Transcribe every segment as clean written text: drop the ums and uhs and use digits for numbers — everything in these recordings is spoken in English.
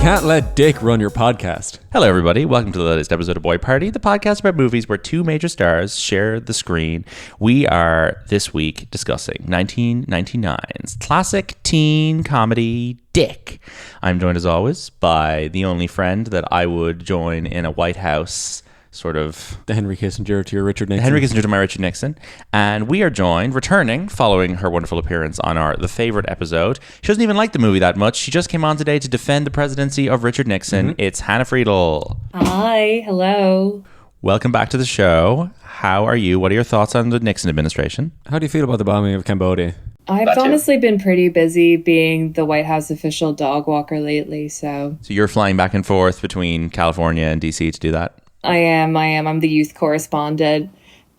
can't let Dick run your podcast. Hello, everybody. Welcome to the latest episode of Boy Party, the podcast about movies where two major stars share the screen. We are, this week, discussing 1999's classic teen comedy, Dick. I'm joined, as always, by the only friend that I would join in a White House sort of... The Henry Kissinger to your Richard Nixon. Henry Kissinger to my Richard Nixon. And we are joined, returning, following her wonderful appearance on our The Favorite episode. She doesn't even like the movie that much. She just came on today to defend the presidency of Richard Nixon. It's Hannah Friedel. Hi, hello. Welcome back to the show. How are you? What are your thoughts on the Nixon administration? How do you feel about the bombing of Cambodia? I've honestly been pretty busy being the White House official dog walker lately, so... So you're flying back and forth between California and DC to do that? I am. I'm the youth correspondent.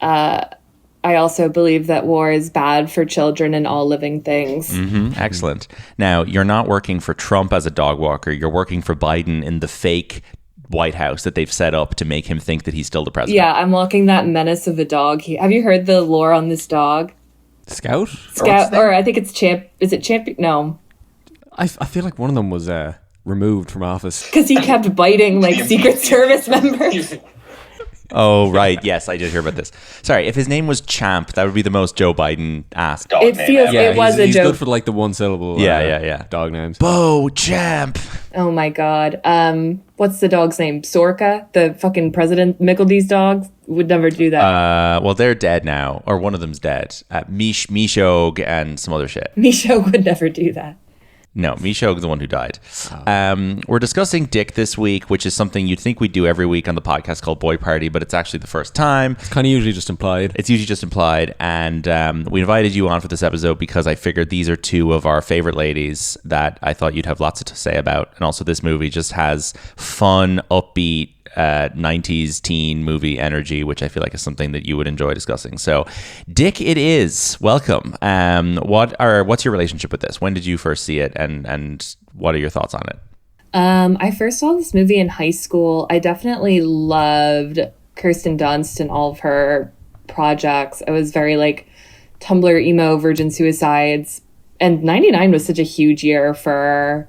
I also believe that war is bad for children and all living things. Excellent. Now, you're not working for Trump as a dog walker. You're working for Biden in the fake White House that they've set up to make him think that he's still the president. Yeah, I'm walking that menace of a dog. Have you heard the lore on this dog? Scout? Or I think it's Champ. Is it Champion? No. I feel like one of them was removed from office. Because he kept biting like Secret Service members. Oh, right. Yes, I did hear about this. Sorry, if his name was Champ, that would be the most Joe Biden-asked. It feels it was a he's joke. good for like the one syllable dog names. Bo Champ. Oh my god. What's the dog's name? Sorka? The fucking President Mickledy's dog would never do that. Well, they're dead now, or one of them's dead. Mishog and some other shit. Mishog would never do that. No, Mishog's the one who died. We're discussing Dick this week, which is something you'd think we'd do every week on the podcast called Boy Party, but it's actually the first time. It's kind of usually just implied. It's usually just implied. And we invited you on for this episode because I figured these are two of our favorite ladies that I thought you'd have lots to say about. And also this movie just has fun, upbeat, 90s teen movie energy, which I feel like is something that you would enjoy discussing. So, Dick, it is. Welcome. What's your relationship with this? When did you first see it, and what are your thoughts on it? I first saw this movie in high school. I definitely loved Kirsten Dunst and all of her projects. I was very like Tumblr emo Virgin Suicides, and 99 was such a huge year for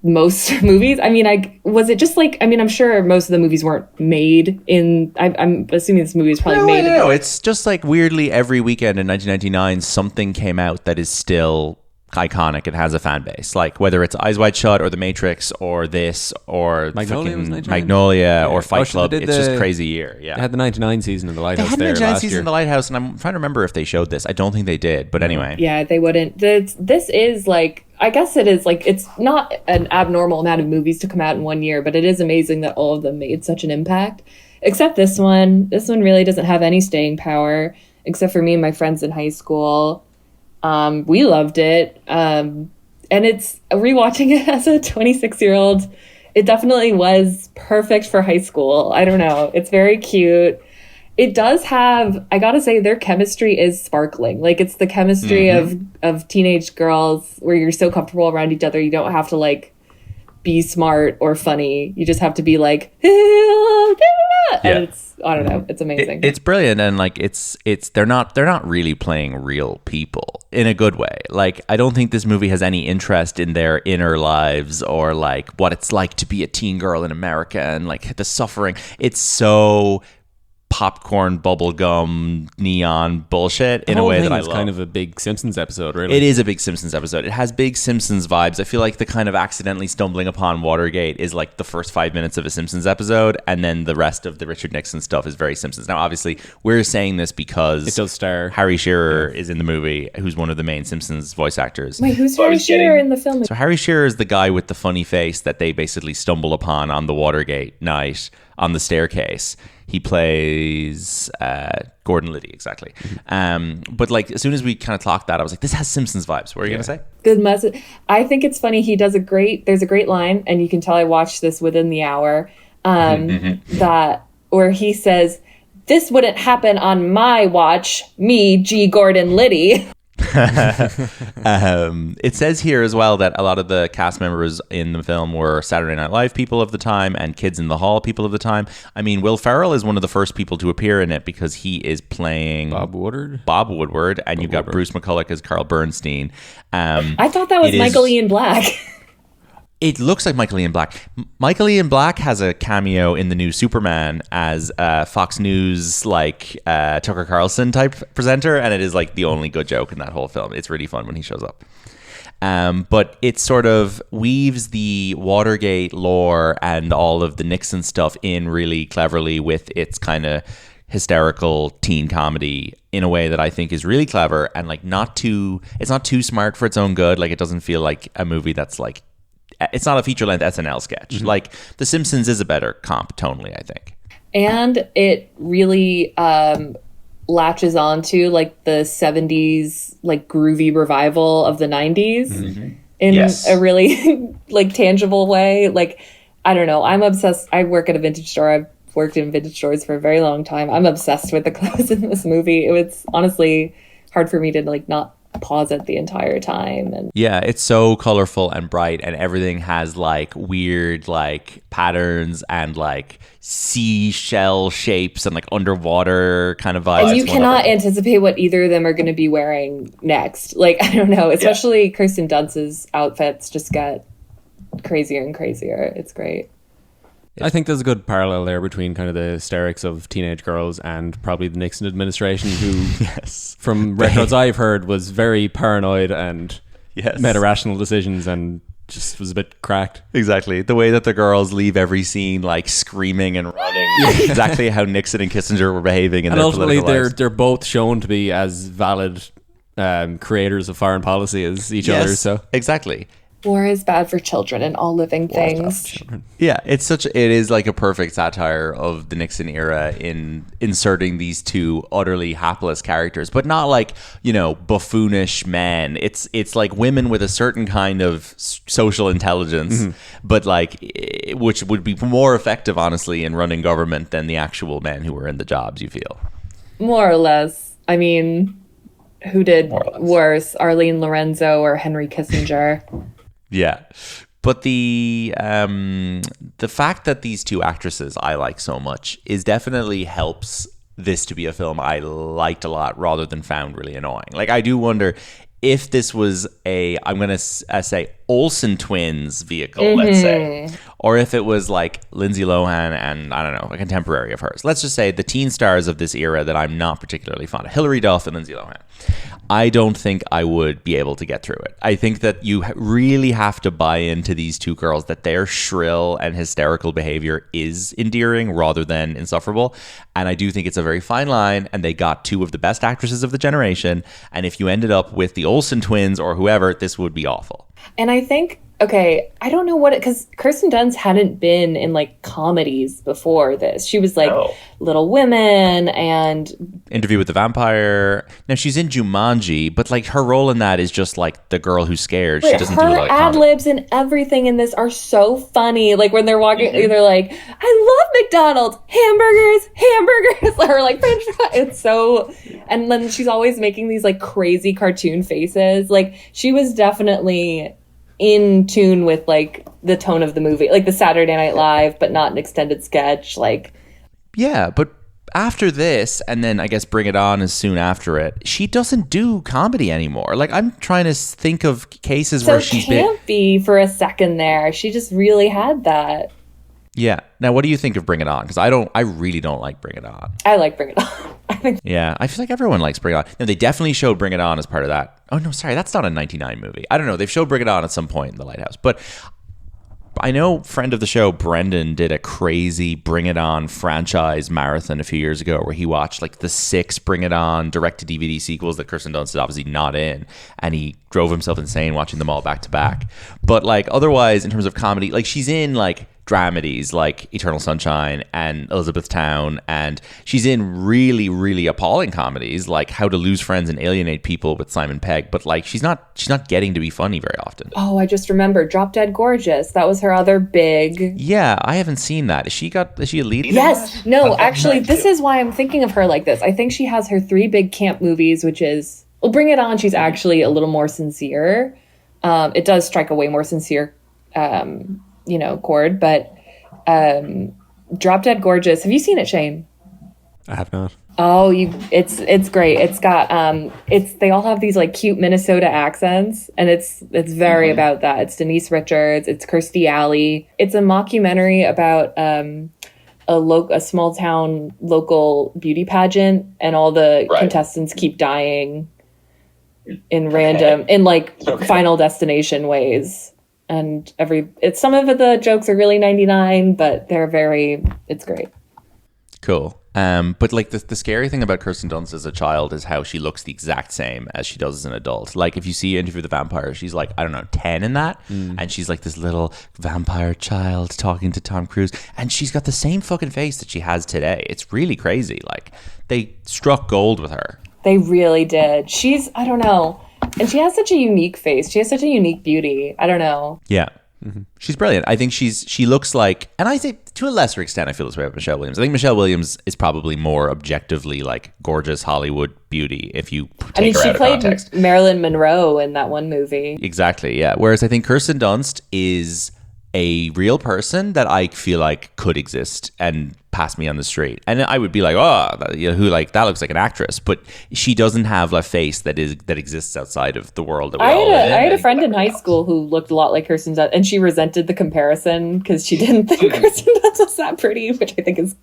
most movies. I mean, I'm sure most of the movies weren't made in, I'm assuming this movie was probably made. No, it's just like weirdly every weekend in 1999, something came out that is still iconic. It has a fan base. Like whether it's Eyes Wide Shut or The Matrix or this or Magnolia or Fight Club. It's just a crazy year. Yeah. They had the 99 season in the Lighthouse. They had the 99 season in the Lighthouse, and I'm trying to remember if they showed this. I don't think they did, but anyway. Yeah, they wouldn't. This is like, I guess it is like, it's not an abnormal amount of movies to come out in one year, but it is amazing that all of them made such an impact. Except this one. This one really doesn't have any staying power, except for me and my friends in high school. We loved it. And it's rewatching it as a 26-year-old. It definitely was perfect for high school. I don't know. It's very cute. It does have, I gotta say, their chemistry is sparkling. Like, it's the chemistry of teenage girls where you're so comfortable around each other. You don't have to like be smart or funny. You just have to be like, and it's, I don't know, it's amazing. It's brilliant, and like it's they're not really playing real people in a good way. Like, I don't think this movie has any interest in their inner lives or like what it's like to be a teen girl in America and like the suffering. It's so popcorn, bubblegum, neon bullshit in a way that I love. It's kind of a big Simpsons episode, really. It is a big Simpsons episode. It has big Simpsons vibes. I feel like the kind of accidentally stumbling upon Watergate is like the first 5 minutes of a Simpsons episode, and then the rest of the Richard Nixon stuff is very Simpsons. Now, obviously, we're saying this because it does star Harry Shearer is in the movie, who's one of the main Simpsons voice actors. Wait, who's Harry Shearer in the film? So Harry Shearer is the guy with the funny face that they basically stumble upon on the Watergate night on the staircase. He plays Gordon Liddy, exactly. But like, as soon as we kind of clocked that, I was like, this has Simpsons vibes. What are you going to say? Good message. I think it's funny. There's a great line, and you can tell I watched this within the hour, that where he says, "This wouldn't happen on my watch, me, G. Gordon Liddy." It says here as well that a lot of the cast members in the film were Saturday Night Live people of the time and Kids in the Hall people of the time. I mean, Will Ferrell is one of the first people to appear in it because he is playing Bob Woodward, and you've got Bruce McCulloch as Carl Bernstein. I thought that was Michael Ian Black. It looks like Michael Ian Black. Michael Ian Black has a cameo in the new Superman as Fox News, like Tucker Carlson type presenter, and it is like the only good joke in that whole film. It's really fun when he shows up. But it sort of weaves the Watergate lore and all of the Nixon stuff in really cleverly with its kind of hysterical teen comedy in a way that I think is really clever and like it's not too smart for its own good. Like it doesn't feel like a movie that's like, it's not a feature-length SNL sketch. Mm-hmm. Like The Simpsons is a better comp tonally, I think. And it really latches onto like the 70s like groovy revival of the 90s mm-hmm. in a really like tangible way. Like, I don't know, I'm obsessed. I work at a vintage store. I've worked in vintage stores for a very long time. I'm obsessed with the clothes in this movie. It was honestly hard for me to like not pause it the entire time. And yeah, it's so colorful and bright, and everything has like weird like patterns and like seashell shapes and like underwater kind of vibes. And you cannot anticipate what either of them are going to be wearing next. Like, I don't know, especially Kirsten Dunst's outfits just get crazier and crazier. It's great. I think there's a good parallel there between kind of the hysterics of teenage girls and probably the Nixon administration, who, from records I've heard, was very paranoid and made irrational decisions and just was a bit cracked. Exactly. The way that the girls leave every scene like screaming and running. Exactly how Nixon and Kissinger were behaving in their political lives. They're both shown to be as valid creators of foreign policy as each other. So exactly. War is bad for children and all living things. Yeah, it is like a perfect satire of the Nixon era in inserting these two utterly hapless characters, but not like, you know, buffoonish men. It's like women with a certain kind of social intelligence, mm-hmm. but like, which would be more effective, honestly, in running government than the actual men who were in the jobs, you feel. More or less. I mean, who did worse, Arlene Lorenzo or Henry Kissinger? Yeah, but the fact that these two actresses I like so much is definitely helps this to be a film I liked a lot rather than found really annoying. Like, I do wonder if this was I'm going to say Olsen twins vehicle, mm-hmm. let's say, or if it was like Lindsay Lohan and, I don't know, a contemporary of hers. Let's just say the teen stars of this era that I'm not particularly fond of, Hilary Duff and Lindsay Lohan. I don't think I would be able to get through it. I think that you really have to buy into these two girls, that their shrill and hysterical behavior is endearing rather than insufferable. And I do think it's a very fine line, and they got two of the best actresses of the generation. And if you ended up with the Olsen twins or whoever, this would be awful. And I think, okay, I don't know because Kirsten Dunst hadn't been in like comedies before this. She was like Little Women and Interview with the Vampire. Now she's in Jumanji, but like her role in that is just like the girl who's scared. She doesn't do like ad libs and everything in this are so funny. Like when they're walking, mm-hmm. they're like, "I love McDonald's hamburgers," or like French fries. It's so, and then she's always making these like crazy cartoon faces. Like she was definitely in tune with like the tone of the movie, like the Saturday Night Live, but not an extended sketch. Like, yeah, but after this, and then I guess Bring It On is soon after it, she doesn't do comedy anymore. Like, I'm trying to think of cases where she's been campy for a second there. She just really had that. Yeah. Now, what do you think of Bring It On? Because I really don't like Bring It On. I like Bring It On. Yeah, I feel like everyone likes Bring It On. No, they definitely showed Bring It On as part of that. Oh, no, sorry, that's not a 99 movie. I don't know. They've showed Bring It On at some point in The Lighthouse. But I know friend of the show, Brendan, did a crazy Bring It On franchise marathon a few years ago where he watched like the 6 Bring It On direct-to-DVD sequels that Kirsten Dunst is obviously not in. And he drove himself insane watching them all back to back. But like otherwise, in terms of comedy, like she's in like dramedies like Eternal Sunshine and Elizabethtown, and she's in really, really appalling comedies like How to Lose Friends and Alienate People with Simon Pegg, but like she's not getting to be funny very often. Oh, I just remembered Drop Dead Gorgeous. That was her other big. Yeah, I haven't seen that. Is she a lead? Yes. No, actually, this is why I'm thinking of her like this. I think she has her 3 big camp movies, which is, well, Bring It On, she's actually a little more sincere. It does strike a way more sincere chord, but Drop Dead Gorgeous. Have you seen it, Shane? I have not. Oh, it's great. It's got they all have these like cute Minnesota accents, and it's very about that. It's Denise Richards, it's Kirstie Alley. It's a mockumentary about a small town local beauty pageant, and all the contestants keep dying in random in like Final Destination ways. And some of the jokes are really 99, but it's great. Cool. But like the scary thing about Kirsten Dunst as a child is how she looks the exact same as she does as an adult. Like if you see Interview with the Vampire, she's like, I don't know, 10 in that. And she's like this little vampire child talking to Tom Cruise. And she's got the same fucking face that she has today. It's really crazy. Like they struck gold with her. They really did. I don't know. And she has such a unique face. She has such a unique beauty. I don't know. Yeah. She's brilliant. I think she looks like, and I think to a lesser extent, I feel this way about Michelle Williams. I think Michelle Williams is probably more objectively like gorgeous Hollywood beauty if you take her out of context. She played Marilyn Monroe in that one movie. Exactly, yeah. Whereas I think Kirsten Dunst is a real person that I feel like could exist and pass me on the street, and I would be like, who like that looks like an actress, but she doesn't have a face that exists outside of the world that we all live in. I had a friend in high school who looked a lot like Kirsten Dunst, and she resented the comparison because she didn't think Kirsten Dunst was that pretty, which I think is,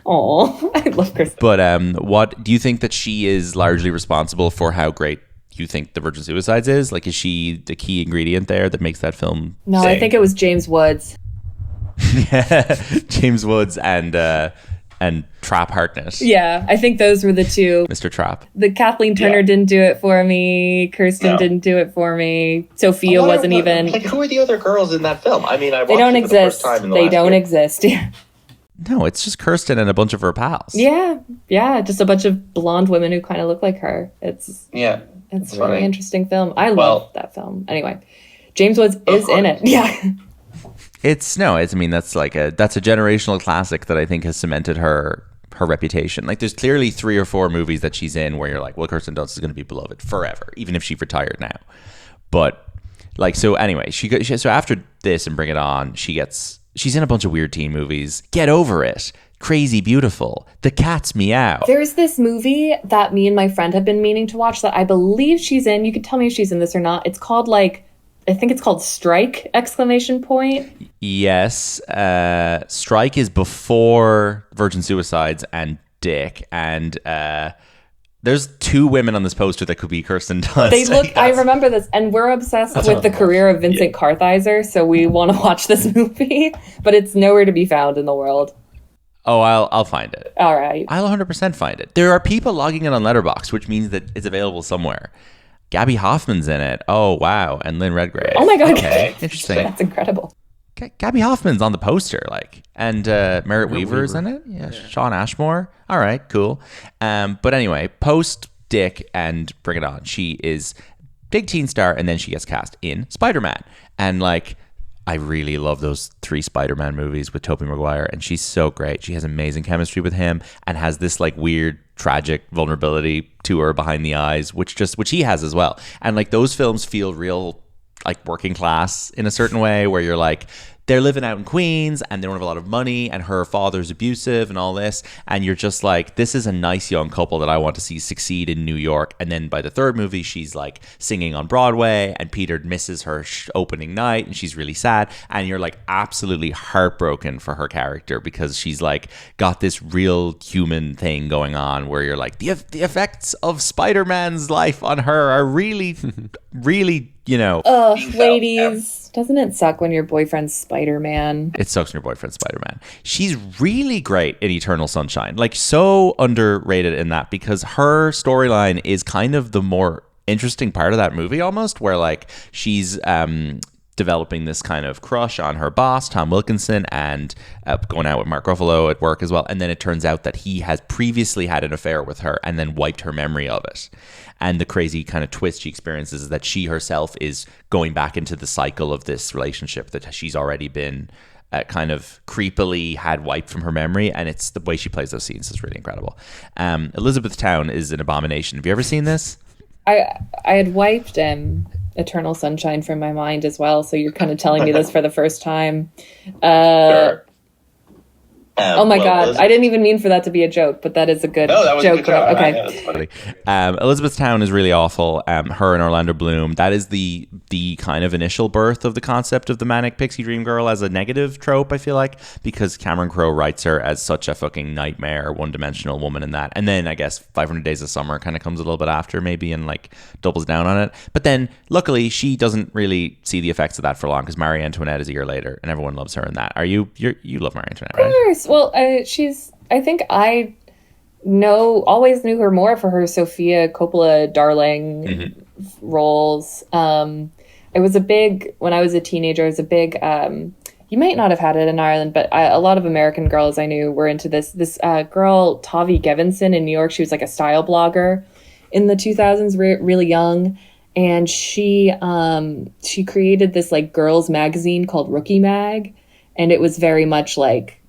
I love Kirsten. But what do you think that she is largely responsible for how great you think The Virgin Suicides is? Like, is she the key ingredient there that makes that film No, sing? I think it was James Woods. James Woods and Trap Hartnett. Yeah, I think those were the two. Mr. Trap. The Kathleen Turner didn't do it for me. Kirsten didn't do it for me. Sophia wasn't even. Like, who are the other girls in that film? I mean, they don't exist. They don't exist. No, it's just Kirsten and a bunch of her pals. Yeah, just a bunch of blonde women who kind of look like her. It's a really interesting film. I love that film. Anyway, James Woods is in it. Yeah. That's a generational classic that I think has cemented her reputation. Like there's clearly 3 or 4 movies that she's in where you're like, well, Kirsten Dunst is going to be beloved forever, even if she retired now. But like, so anyway, so after this and Bring It On, she's in a bunch of weird teen movies. Get Over It, Crazy Beautiful, The Cat's Meow. There's this movie that me and my friend have been meaning to watch that I believe she's in. You could tell me if she's in this or not. It's called I think it's called Strike! ! Yes. Strike is before Virgin Suicides and Dick. And there's 2 women on this poster that could be Kirsten Dunst. I remember this. And we're obsessed with the career of Vincent Kartheiser. So we want to watch this movie. But it's nowhere to be found in the world. Oh, I'll find it. All right. I'll 100% find it. There are people logging it on Letterboxd, which means that it's available somewhere. Gabby Hoffman's in it. Oh, wow. And Lynn Redgrave. Oh, my God. Okay. Interesting. That's incredible. Gabby Hoffman's on the poster, and Merritt Weaver's in it. Yeah, Sean Ashmore. All right, cool. But anyway, post Dick and Bring It On, she is big teen star, and then she gets cast in Spider-Man. And I really love those 3 Spider-Man movies with Tobey Maguire, and she's so great. She has amazing chemistry with him and has this weird tragic vulnerability to her behind the eyes, which he has as well. And those films feel real working class in a certain way, where you're they're living out in Queens and they don't have a lot of money and her father's abusive and all this, and you're just this is a nice young couple that I want to see succeed in New York. And then by the 3rd movie, she's singing on Broadway and Peter misses her opening night and she's really sad, and you're absolutely heartbroken for her character because she's got this real human thing going on where you're the effects of Spider-Man's life on her are really really, ladies, doesn't it suck when your boyfriend's Spider-Man? It sucks when your boyfriend's Spider-Man. She's really great in Eternal Sunshine. So underrated in that, because her storyline is kind of the more interesting part of that movie almost, where she's developing this kind of crush on her boss, Tom Wilkinson, and going out with Mark Ruffalo at work as well. And then it turns out that he has previously had an affair with her and then wiped her memory of it. And the crazy kind of twist she experiences is that she herself is going back into the cycle of this relationship that she's already been kind of creepily had wiped from her memory. And it's the way she plays those scenes is really incredible. Elizabethtown is an abomination. Have you ever seen this? I had wiped Eternal Sunshine from my mind as well, so you're kind of telling me this for the first time. Sure. Oh my God. I didn't even mean for that to be a joke, but that is a good joke. That was a good joke. Okay. That's funny. Elizabethtown is really awful. Her and Orlando Bloom. That is the kind of initial birth of the concept of the manic pixie dream girl as a negative trope, I feel like, because Cameron Crowe writes her as such a fucking nightmare, one-dimensional woman in that. And then I guess 500 Days of Summer kind of comes a little bit after maybe and like doubles down on it. But then luckily she doesn't really see the effects of that for long because Marie Antoinette is a year later and everyone loves her in that. You love Marie Antoinette, right? Of course. Well, I think I always knew her more for her Sofia Coppola darling roles. It was a big, when I was a teenager, it was a big, you might not have had it in Ireland, but a lot of American girls I knew were into this girl, Tavi Gevinson in New York. She was like a style blogger in the 2000s, really young. And she created this like girls magazine called Rookie Mag. And it was very much like,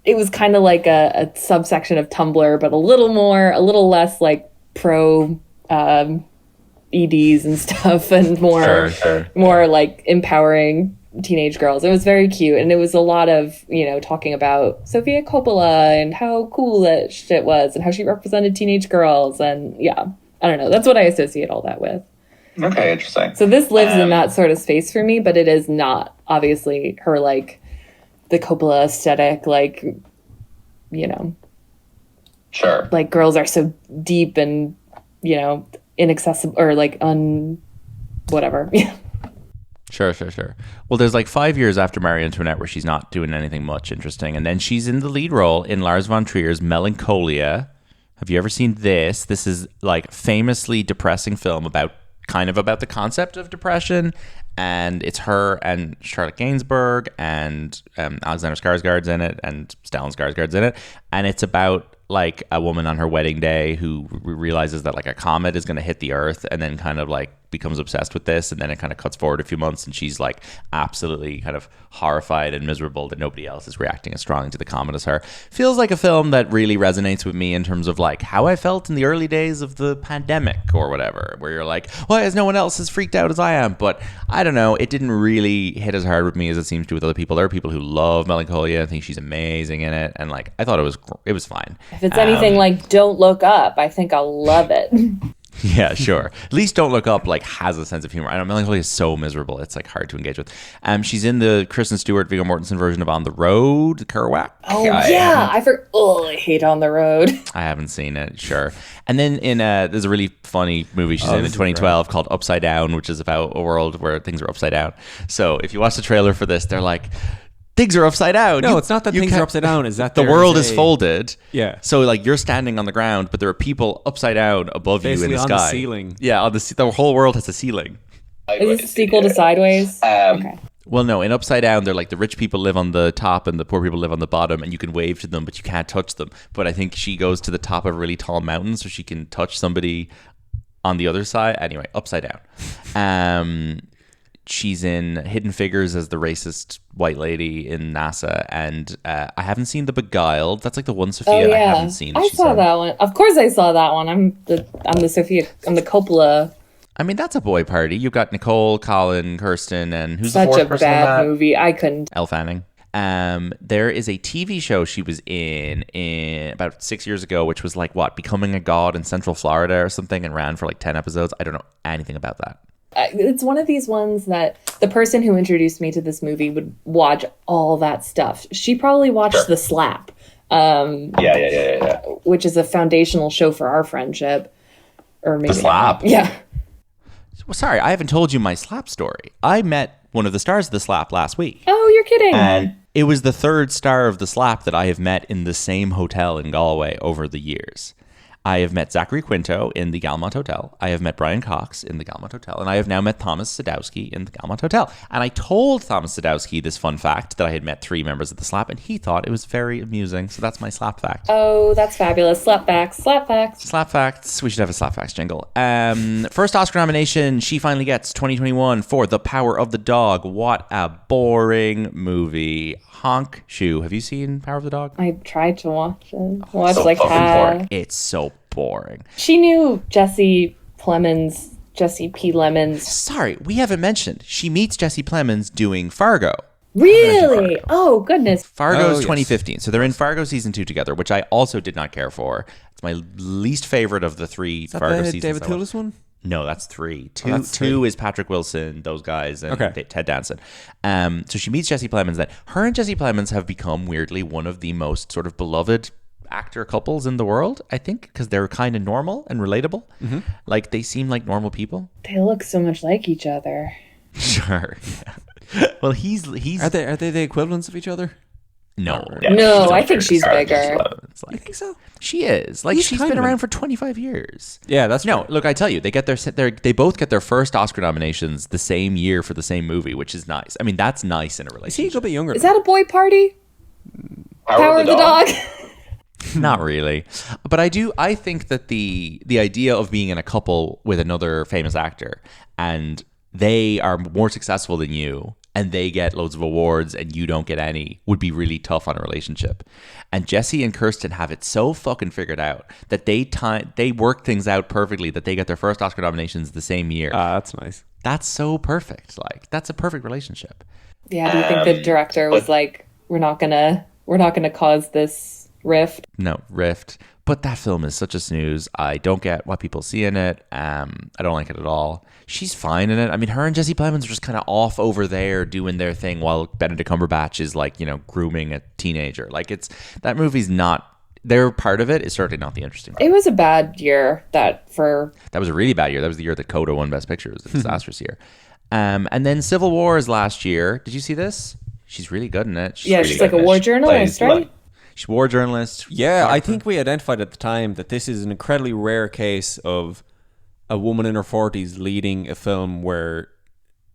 it was kind of like a subsection of Tumblr, but a little less like pro EDs and stuff, and more like empowering teenage girls. It was very cute, and it was a lot of talking about Sofia Coppola and how cool that shit was, and how she represented teenage girls, and yeah, I don't know. That's what I associate all that with. Okay, interesting. So this lives in that sort of space for me, but it is not obviously her like the Coppola aesthetic, like, Sure. Like girls are so deep and, inaccessible or like whatever. Sure. Well, there's like 5 years after Marie Antoinette where she's not doing anything much interesting. And then she's in the lead role in Lars von Trier's Melancholia. Have you ever seen this? This is like famously depressing film about the concept of depression. And it's her and Charlotte Gainsbourg and Alexander Skarsgård's in it and Stellan Skarsgård's in it. And it's about like a woman on her wedding day who realizes that like a comet is going to hit the earth and then kind of like becomes obsessed with this. And then it kind of cuts forward a few months and she's like absolutely kind of horrified and miserable that nobody else is reacting as strongly to the comet as her. Feels like a film that really resonates with me in terms of like how I felt in the early days of the pandemic or whatever, where you're like, why is no one else as freaked out as I am? But I don't know. It didn't really hit as hard with me as it seems to with other people. There are people who love Melancholia. I think she's amazing in it. And like, I thought it was fine. If it's anything like Don't Look Up, I think I'll love it. Yeah, sure. At least Don't Look Up like has a sense of humor. I know Melancholia is so miserable; it's like hard to engage with. She's in the Kristen Stewart, Viggo Mortensen version of On the Road, Kerouac. Oh yeah, I hate On the Road. I haven't seen it. Sure. And then there's a really funny movie she's in 2012 called Upside Down, which is about a world where things are upside down. So if you watch the trailer for this, they're like, things are upside down. No, it's not that things are upside down. Is that the world is folded? Yeah. So like you're standing on the ground, but there are people upside down above basically you in the on sky. the ceiling. Yeah, on the whole world has a ceiling. Is this a sequel to Sideways? Okay. Well, no, in Upside Down, they're like the rich people live on the top and the poor people live on the bottom, and you can wave to them, but you can't touch them. But I think she goes to the top of a really tall mountain so she can touch somebody on the other side. Anyway, Upside Down. She's in Hidden Figures as the racist white lady in NASA, and I haven't seen The Beguiled. That's like the one Sophia I haven't seen. I saw that one. Of course, I saw that one. I'm the Coppola. I mean, that's a boy party. You've got Nicole, Colin, Kirsten, and who's such the fourth a person bad movie. I couldn't. Elle Fanning. There is a TV show she was in about 6 years ago, which was like Becoming a God in Central Florida or something, and ran for like 10 episodes. I don't know anything about that. It's one of these ones that the person who introduced me to this movie would watch all that stuff. She probably watched The Slap. Yeah. Which is a foundational show for our friendship. Or maybe The Slap? Yeah. Well, sorry, I haven't told you my Slap story. I met one of the stars of The Slap last week. Oh, you're kidding. And it was the third star of The Slap that I have met in the same hotel in Galway over the years. I have met Zachary Quinto in the Galmont Hotel. I have met Brian Cox in the Galmont Hotel. And I have now met Thomas Sadowski in the Galmont Hotel. And I told Thomas Sadowski this fun fact that I had met 3 members of the Slap, and he thought it was very amusing. So that's my Slap fact. Oh, that's fabulous. Slap facts. Slap facts. Slap facts. We should have a Slap facts jingle. First Oscar nomination she finally gets 2021 for The Power of the Dog. What a boring movie. Honk Shoe. Have you seen Power of the Dog? I tried to watch it. It's so boring. She knew Jesse P. Lemons. Sorry, we haven't mentioned. She meets Jesse Plemons doing Fargo. Really? Oh, goodness. Fargo's 2015. So they're in Fargo season 2 together, which I also did not care for. It's my least favorite of the 3 Fargo seasons. David Thewlis one? No, that's 3. Oh, Two is Patrick Wilson, those guys, and Ted Danson. So she meets Jesse Plemons. That her and Jesse Plemons have become weirdly one of the most sort of beloved actor couples in the world, I think, because they're kind of normal and relatable. Mm-hmm. Like, they seem like normal people. They look so much like each other. Sure. Well, he's Are they the equivalents of each other? No. Yeah, No, I think she's bigger. You think so? She is. Like, she's been around for 25 years. Yeah, that's no. true. Look, I tell you, they both get their first Oscar nominations the same year for the same movie, which is nice. I mean, that's nice in a relationship. Is he a good bit younger? Is that a boy party? Power of the Dog. Not really. But I think that the idea of being in a couple with another famous actor and they are more successful than you and they get loads of awards and you don't get any would be really tough on a relationship. And Jesse and Kirsten have it so fucking figured out that they work things out perfectly that they get their first Oscar nominations the same year. That's nice. That's so perfect. Like, that's a perfect relationship. Yeah, do you think the director was like, we're not gonna cause this rift? No, rift. But that film is such a snooze. I don't get what people see in it. I don't like it at all. She's fine in it. I mean, her and Jesse Plemons are just kind of off over there doing their thing while Benedict Cumberbatch is like, grooming a teenager. Like, that movie's not, their part of it is certainly not the interesting part. It was a bad year That was a really bad year. That was the year that Coda won Best Picture. It was a disastrous year. And then Civil War is last year. Did you see this? She's really good in it. She's like a war journalist, right? She's a war journalist. Yeah, I think we identified at the time that this is an incredibly rare case of a woman in her 40s leading a film where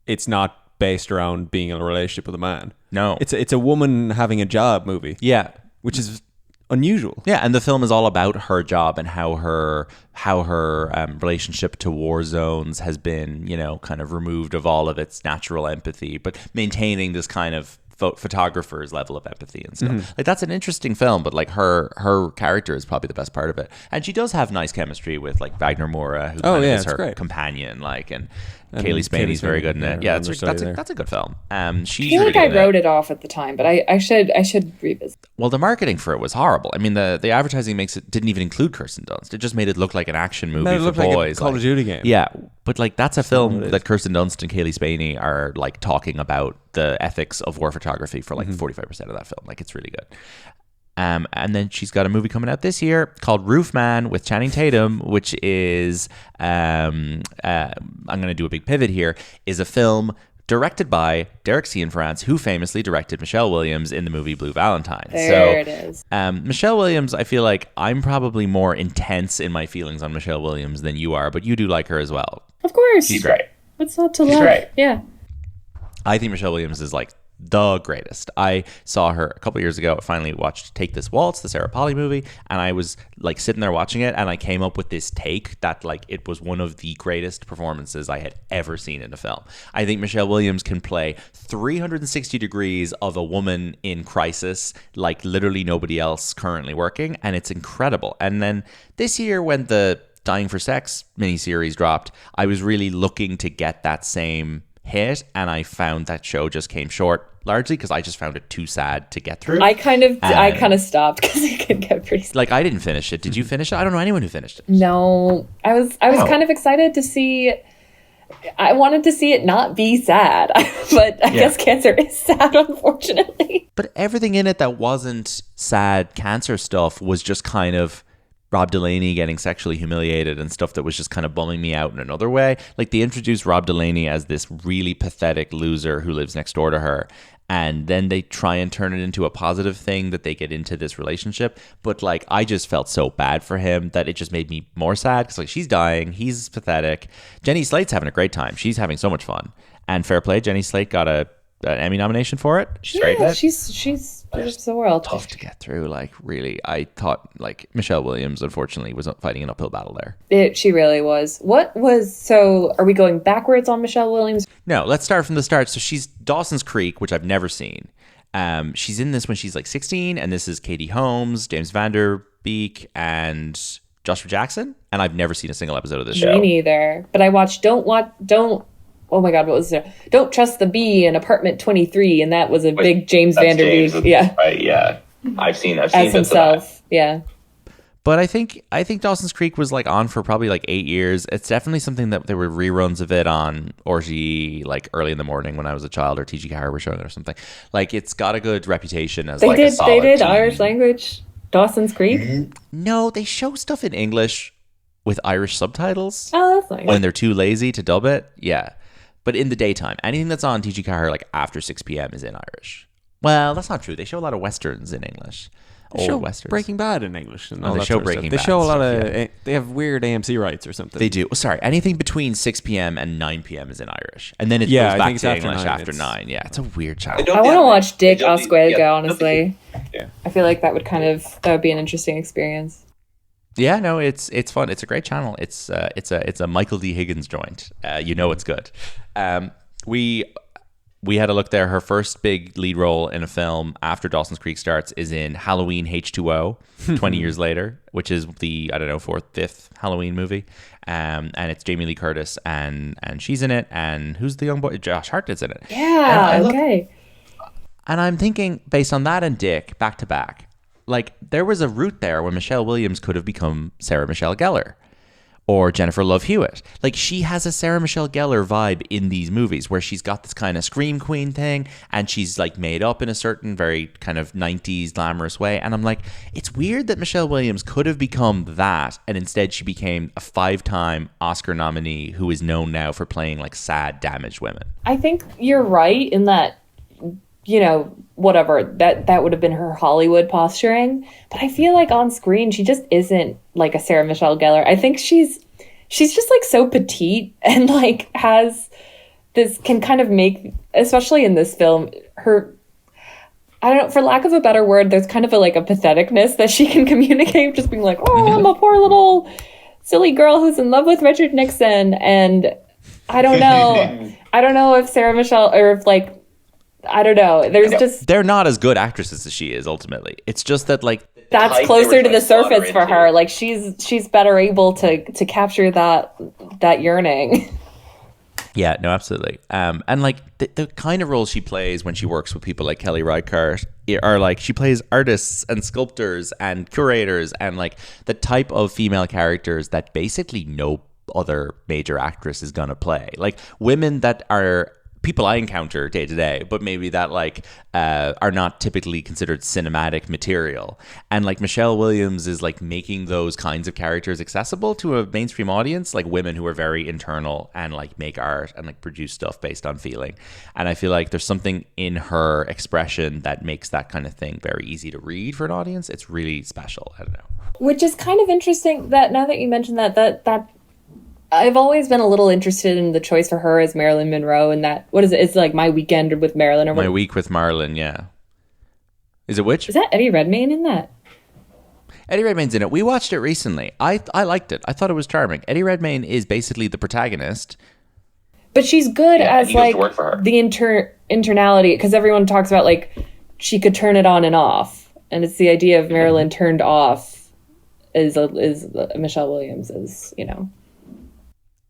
it's not based around being in a relationship with a man. No. It's a woman having a job movie. Yeah. Which is unusual. Yeah, and the film is all about her job and how her relationship to war zones has been, kind of removed of all of its natural empathy, but maintaining this kind of photographer's level of empathy and stuff. Mm-hmm. Like, that's an interesting film, but like her character is probably the best part of it. And she does have nice chemistry with like Wagner Moura, who is her companion, and Kaylee Spaney's very good in it. Yeah, that's a good film. She's I feel really like I wrote it off at the time, but I should revisit. Well, the marketing for it was horrible. I mean, the advertising didn't even include Kirsten Dunst. It just made it look like an action movie for boys. Like a Call of Duty game. Yeah, but like, that's a film that Kirsten Dunst and Kaylee Spaney are like talking about the ethics of war photography for like 45% of that film. Like, it's really good. And then she's got a movie coming out this year called Roof Man with Channing Tatum, which is, I'm going to do a big pivot here, is a film directed by Derek Cianfrance, who famously directed Michelle Williams in the movie Blue Valentine. There it is. Michelle Williams, I feel like I'm probably more intense in my feelings on Michelle Williams than you are, but you do like her as well. Of course. She's great. What's not to love? Great. Yeah. I think Michelle Williams is like the greatest. I saw her a couple of years ago. I finally watched Take This Waltz, the Sarah Polley movie, and I was like sitting there watching it, and I came up with this take that like it was one of the greatest performances I had ever seen in a film. I think Michelle Williams can play 360 degrees of a woman in crisis like literally nobody else currently working, and it's incredible. And then this year, when the Dying for Sex miniseries dropped, I was really looking to get that same hit, and I found that show just came short, largely because I just found it too sad to get through. I kind of stopped because it could get pretty sad. Like, I didn't finish it. Did you finish it? I don't know anyone who finished it. No, I was kind of excited to see. I wanted to see it not be sad, but I guess cancer is sad, unfortunately. But everything in it that wasn't sad cancer stuff was just kind of Rob Delaney getting sexually humiliated and stuff that was just kind of bumming me out in another way. Like, they introduced Rob Delaney as this really pathetic loser who lives next door to her, and then they try and turn it into a positive thing that they get into this relationship. But like, I just felt so bad for him that it just made me more sad, because like, she's dying, he's pathetic. Jenny Slate's having a great time. She's having so much fun. And fair play, Jenny Slate got an Emmy nomination for it. She's the world. Tough to get through. Like, really, I thought like Michelle Williams, unfortunately, was fighting an uphill battle there. She really was. Are we going backwards on Michelle Williams? No, let's start from the start. So she's Dawson's Creek, which I've never seen. She's in this when she's like 16, and this is Katie Holmes, James Van Der Beek, and Joshua Jackson. And I've never seen a single episode of this show. Me neither. But I watched Don't oh my God, what was it? Don't Trust the Bee in Apartment 23. And that was a big James Van Der Beek. Yeah. Right, yeah. I've seen as bits himself. Of that. Yeah. But I think Dawson's Creek was like on for probably like 8 years. It's definitely something that there were reruns of it on RTÉ like early in the morning when I was a child, or TG Carr were showing it or something. Like it's got a good reputation as a solid They did TV. Irish language Dawson's Creek. No, they show stuff in English with Irish subtitles. Oh, that's nice. When they're too lazy to dub it, yeah. But in the daytime, anything that's on TG Carr like after 6 p.m. is in Irish. Well, that's not true. They show a lot of westerns in English. They show westerns. Breaking Bad in English. And all they that show sort of Breaking stuff. Bad They show a lot stuff, of. yeah. They have weird AMC rights or something. They do. Sorry, anything between 6 p.m. and 9 p.m. is in Irish, and then it Yeah, goes I back think to it's after English 9. after 9. Yeah, it's a weird channel. I want to watch Dick don't- Oswego, yeah, honestly. Yeah. I feel like that would be an interesting experience. Yeah, no, it's fun. It's a great channel. It's a Michael D. Higgins joint. You know it's good. We had a look there. Her first big lead role in a film after Dawson's Creek starts is in Halloween H2O 20 years later, which is the, I don't know, 4th, 5th Halloween movie. And it's Jamie Lee Curtis and she's in it. And who's the young boy? Josh Hartnett's in it. Yeah, okay. And I'm thinking, based on that and Dick, back to back, like there was a route there where Michelle Williams could have become Sarah Michelle Gellar or Jennifer Love Hewitt. Like she has a Sarah Michelle Gellar vibe in these movies where she's got this kind of scream queen thing and she's like made up in a certain very kind of 90s glamorous way. And I'm like, it's weird that Michelle Williams could have become that and instead she became a 5-time Oscar nominee who is known now for playing like sad, damaged women. I think you're right in that, you know, whatever, that would have been her Hollywood posturing. But I feel like on screen, she just isn't like a Sarah Michelle Gellar. I think she's just like so petite and like has this, can kind of make, especially in this film, her, I don't know, for lack of a better word, there's kind of a patheticness that she can communicate, just being like, oh, I'm a poor little silly girl who's in love with Richard Nixon. And I don't know if Sarah Michelle, or if like, I don't know. They're not as good actresses as she is ultimately. It's just that like that's closer to the surface for her. Like she's better able to capture that yearning. Yeah, no, absolutely. And like the kind of roles she plays when she works with people like Kelly Reichardt are like she plays artists and sculptors and curators and like the type of female characters that basically no other major actress is gonna play. Like women that are people I encounter day to day, but maybe that like are not typically considered cinematic material. And like Michelle Williams is like making those kinds of characters accessible to a mainstream audience, like women who are very internal and like make art and like produce stuff based on feeling. And I feel like there's something in her expression that makes that kind of thing very easy to read for an audience. It's really special. I don't know. Which is kind of interesting that now that you mentioned that I've always been a little interested in the choice for her as Marilyn Monroe, and that, what is it? It's like My Weekend with Marilyn. Or My Week with Marilyn, yeah. Is it which? Is that Eddie Redmayne in that? Eddie Redmayne's in it. We watched it recently. I liked it. I thought it was charming. Eddie Redmayne is basically the protagonist. But she's good as like the internality, because everyone talks about like she could turn it on and off, and it's the idea of Marilyn turned off is Michelle Williams, is, you know.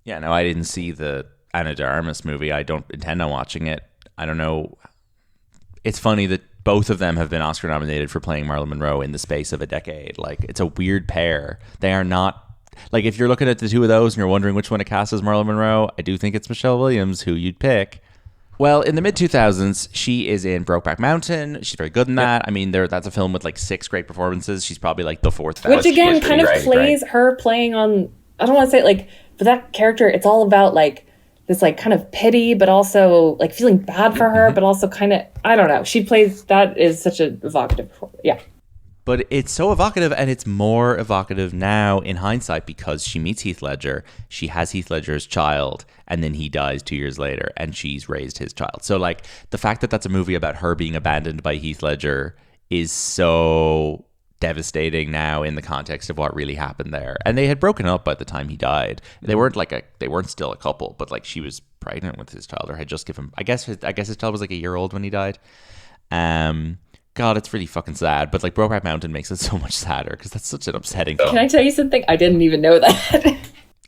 Yeah, no, I didn't see the Ana de Armas movie. I don't intend on watching it. I don't know. It's funny that both of them have been Oscar nominated for playing Marilyn Monroe in the space of a decade. Like, it's a weird pair. They are not, like, if you're looking at the two of those and you're wondering which one to cast as Marilyn Monroe, I do think it's Michelle Williams who you'd pick. Well, in the mid-2000s, she is in Brokeback Mountain. She's very good in that. Yep. I mean, that's a film with like 6 great performances. She's probably like the 4th best. Which again kind of plays her playing on, I don't want to say like, but that character, it's all about like this like kind of pity, but also like feeling bad for her, but also kind of, I don't know. She plays, that is such a evocative performance. Yeah. But it's so evocative, and it's more evocative now in hindsight because she meets Heath Ledger. She has Heath Ledger's child, and then he dies 2 years later, and she's raised his child. So like the fact that that's a movie about her being abandoned by Heath Ledger is so devastating now in the context of what really happened there. And they had broken up by the time he died. They weren't still a couple, but like she was pregnant with his child, or had just given, I guess his child was like a year old when he died. God, it's really fucking sad. But like Brokeback Mountain makes it so much sadder because that's such an upsetting film. Can I tell you something? I didn't even know that.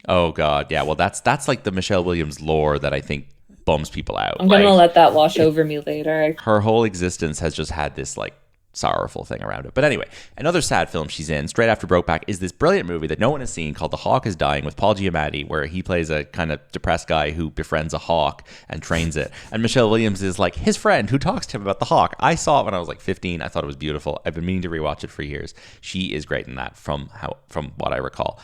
Oh God, yeah. Well, that's like the Michelle Williams lore that I think bums people out. I'm gonna let that wash over me later. Her whole existence has just had this like sorrowful thing around it. But anyway, another sad film she's in straight after Brokeback is this brilliant movie that no one has seen called The Hawk is Dying with Paul Giamatti, where he plays a kind of depressed guy who befriends a hawk and trains it. And Michelle Williams is like his friend who talks to him about the hawk. I saw it when I was like 15. I thought it was beautiful. I've been meaning to rewatch it for years. She is great in that from what I recall.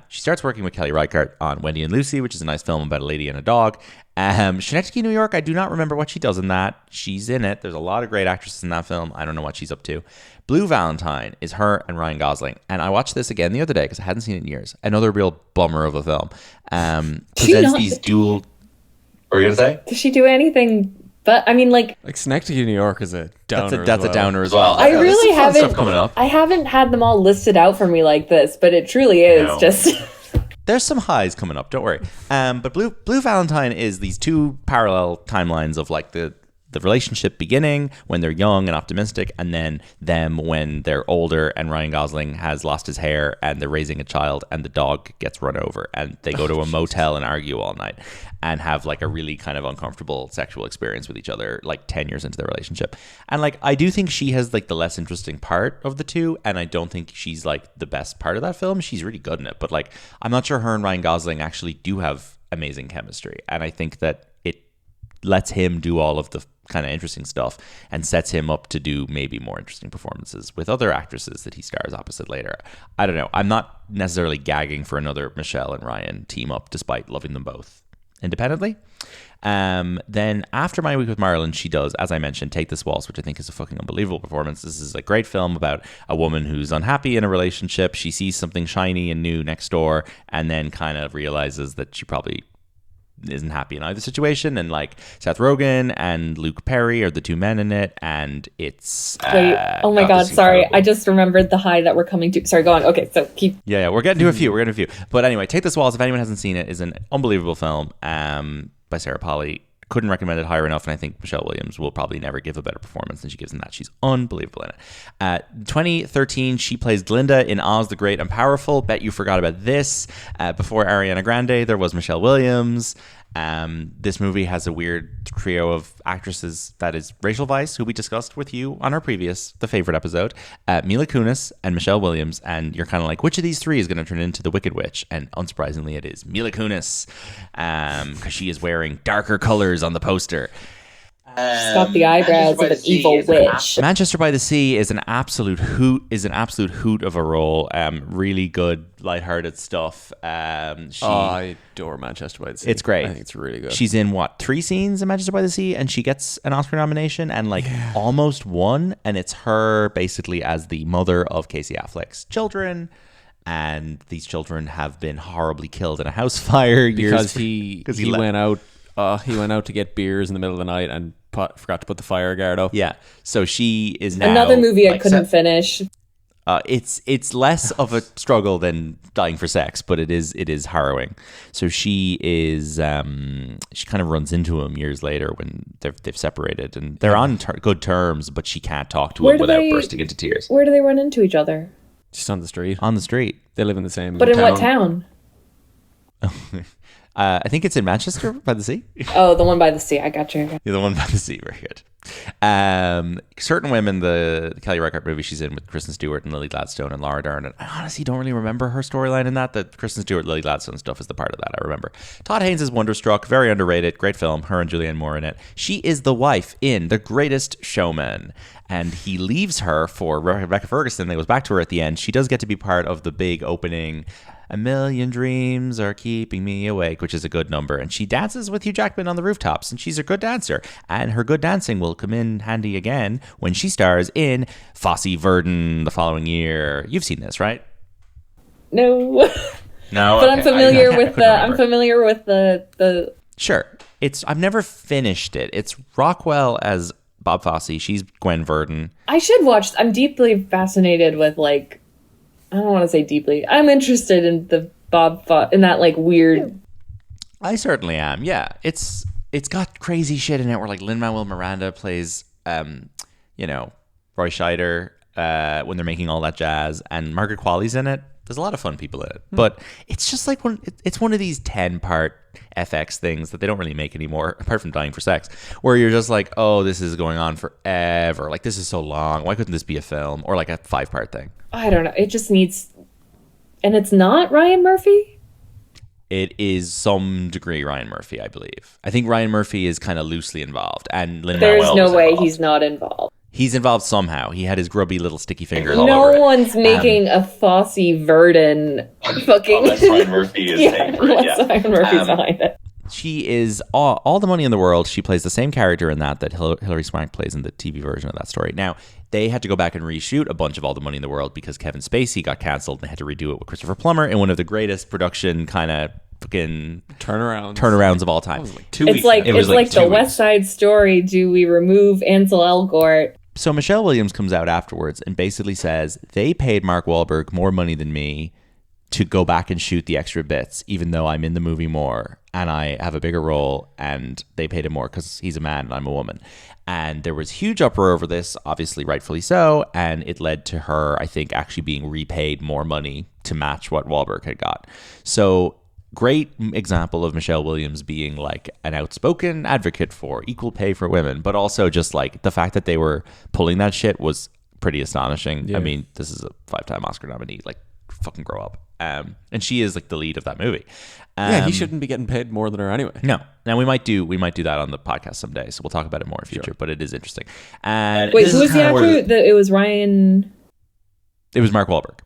She starts working with Kelly Reichardt on Wendy and Lucy, which is a nice film about a lady and a dog. Schenectady, New York, I do not remember what she does in that. She's in it. There's a lot of great actresses in that film. I don't know what she's up to. Blue Valentine is her and Ryan Gosling. And I watched this again the other day because I hadn't seen it in years. Another real bummer of a film. Presents these dual... What were you going to say? Does she do anything... But I mean, like Schenectady, New York is a downer. That's a downer as well. I really haven't. Stuff coming up. I haven't had them all listed out for me like this, but it truly is just. There's some highs coming up. Don't worry. But Blue Valentine is these two parallel timelines of like the relationship beginning when they're young and optimistic, and then them when they're older and Ryan Gosling has lost his hair and they're raising a child and the dog gets run over and they go to a motel and argue all night and have like a really kind of uncomfortable sexual experience with each other like 10 years into their relationship. And like I do think she has like the less interesting part of the two, and I don't think she's like the best part of that film. She's really good in it, but like I'm not sure her and Ryan Gosling actually do have amazing chemistry, and I think that it lets him do all of the kind of interesting stuff and sets him up to do maybe more interesting performances with other actresses that he stars opposite later. I don't know. I'm not necessarily gagging for another Michelle and Ryan team up despite loving them both independently. Then after My Week with Marilyn, she does, as I mentioned, Take This Waltz, which I think is a fucking unbelievable performance. This is a great film about a woman who's unhappy in a relationship. She sees something shiny and new next door and then kind of realizes that she probably isn't happy in either situation, and like Seth Rogen and Luke Perry are the two men in it, and it's wait, oh my god, sorry, I just remembered the high that we're coming to. Sorry, go on. Okay, so keep we're getting to a few. But anyway, Take This Waltz, if anyone hasn't seen it, is an unbelievable film by Sarah Polley. Couldn't recommend it higher enough, and I think Michelle Williams will probably never give a better performance than she gives in that. She's unbelievable in it. 2013, she plays Glinda in Oz the Great and Powerful. Bet you forgot about this. Before Ariana Grande, there was Michelle Williams. This movie has a weird trio of actresses that is Rachel Weisz, who we discussed with you on our previous The Favorite episode, Mila Kunis and Michelle Williams, and you're kind of like, which of these three is going to turn into the Wicked Witch? And unsurprisingly, it is Mila Kunis, because she is wearing darker colors on the poster. She's got the eyebrows of an evil witch. Manchester by the Sea is an absolute hoot of a role. Really good, lighthearted stuff. I adore Manchester by the Sea. It's great. I think it's really good. She's in 3 scenes in Manchester by the Sea, and she gets an Oscar nomination and almost won. And it's her basically as the mother of Casey Affleck's children. And these children have been horribly killed in a house fire because he went out. He went out to get beers in the middle of the night and forgot to put the fire guard up. Yeah, so she is now another movie I couldn't finish. It's less of a struggle than Dying for Sex, but it is harrowing. So she is she kind of runs into him years later when they've separated and they're on good terms, but she can't talk to him without bursting into tears. Where do they run into each other? Just on the street. On the street. They live in the same. But in what town? I think it's in Manchester by the Sea. Oh, the one by the sea. I got you. You're the one by the sea. Very good. Certain Women, the Kelly Reichardt movie she's in with Kristen Stewart and Lily Gladstone and Laura Dern. And I honestly don't really remember her storyline in that. The Kristen Stewart, Lily Gladstone stuff is the part of that I remember. Todd Haynes is Wonderstruck. Very underrated. Great film. Her and Julianne Moore in it. She is the wife in The Greatest Showman. And he leaves her for Rebecca Ferguson. They goes back to her at the end. She does get to be part of the big opening. A million dreams are keeping me awake, which is a good number. And she dances with Hugh Jackman on the rooftops, and she's a good dancer. And her good dancing will come in handy again when she stars in Fosse Verdon the following year. You've seen this, right? No. No, but okay. I'm familiar with the. Sure, I've never finished it. It's Rockwell as Bob Fosse. She's Gwen Verdon. I should watch. I'm deeply fascinated with I don't want to say deeply. I'm interested in the in that weird. I certainly am. Yeah, it's got crazy shit in it where Lin-Manuel Miranda plays, Roy Scheider when they're making all that jazz, and Margaret Qualley's in it. There's a lot of fun people in it. But it's just like it's one of these 10-part FX things that they don't really make anymore, apart from Dying for Sex, where you're just like, oh, this is going on forever. Like, this is so long. Why couldn't this be a film? Or like a 5-part thing? I don't know. It just needs... And it's not Ryan Murphy? It is some degree Ryan Murphy, I believe. I think Ryan Murphy is kind of loosely involved. And There's no way he's not involved. He's involved somehow. He had his grubby little sticky fingers all over it. No one's making a Fosse Verdon fucking... Unless Ryan Murphy is paying for it, unless Ryan Murphy's behind it. She is all the money in the world. She plays the same character in that Hilary Swank plays in the TV version of that story. Now, they had to go back and reshoot a bunch of All the Money in the World because Kevin Spacey got canceled and they had to redo it with Christopher Plummer in one of the greatest production kind of fucking turnarounds of all time. It's like the West Side Story. Do we remove Ansel Elgort? So Michelle Williams comes out afterwards and basically says they paid Mark Wahlberg more money than me to go back and shoot the extra bits, even though I'm in the movie more and I have a bigger role, and they paid him more because he's a man and I'm a woman. And there was huge uproar over this, obviously rightfully so, and it led to her, I think, actually being repaid more money to match what Wahlberg had got. So great example of Michelle Williams being like an outspoken advocate for equal pay for women, but also just like the fact that they were pulling that shit was pretty astonishing. Yeah. I mean, this is a 5-time Oscar nominee. Like, fucking grow up. And she is like the lead of that movie. He shouldn't be getting paid more than her anyway. No. Now we might do that on the podcast someday, so we'll talk about it more in future. Sure. But it is interesting. And wait, who was the actor? It was Ryan. It was Mark Wahlberg.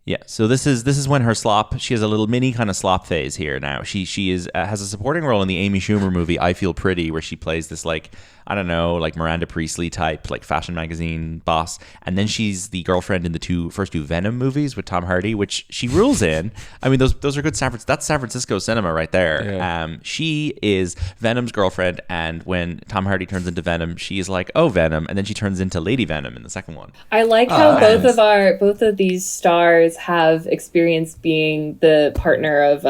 Yeah, so this is when her slop. She has a little mini kind of slop phase here now. She has a supporting role in the Amy Schumer movie I Feel Pretty, where she plays this like, I don't know, like Miranda Priestley type, like fashion magazine boss. And then she's the girlfriend in the first two Venom movies with Tom Hardy, which she rules in. I mean, those are good that's San Francisco cinema right there. Yeah. She is Venom's girlfriend, and when Tom Hardy turns into Venom, she is like, oh, Venom, and then she turns into Lady Venom in the second one. I like how both of these stars have experienced being the partner of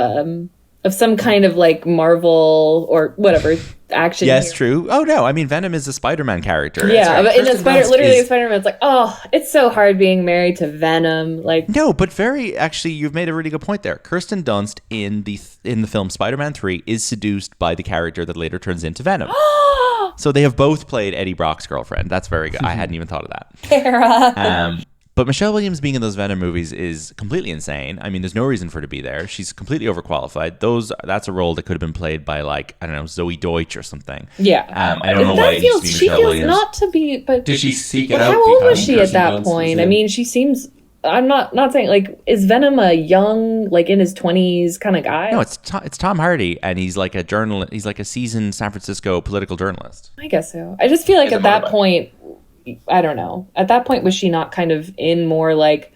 some kind of like Marvel or whatever action. Yes, true. Oh no, I mean Venom is a Spider-Man character. Yeah, but in Spider-Man's like, oh, it's so hard being married to Venom. Like, no, but actually, you've made a really good point there. Kirsten Dunst in the film Spider-Man 3 is seduced by the character that later turns into Venom. So they have both played Eddie Brock's girlfriend. That's very good. I hadn't even thought of that. Kara. But Michelle Williams being in those Venom movies is completely insane. I mean, there's no reason for her to be there. She's completely overqualified. That's a role that could have been played by, like, I don't know, Zoe Deutsch or something. Yeah. I don't know why she feels not to be. But did she seek it out? How old was she at that point? I mean, she seems. I'm not saying, like, is Venom a young, like in his 20s kind of guy? No, it's Tom Hardy, and he's like a journalist. He's like a seasoned San Francisco political journalist. I guess so. I just feel like at that point, I don't know. At that point, was she not kind of in more like,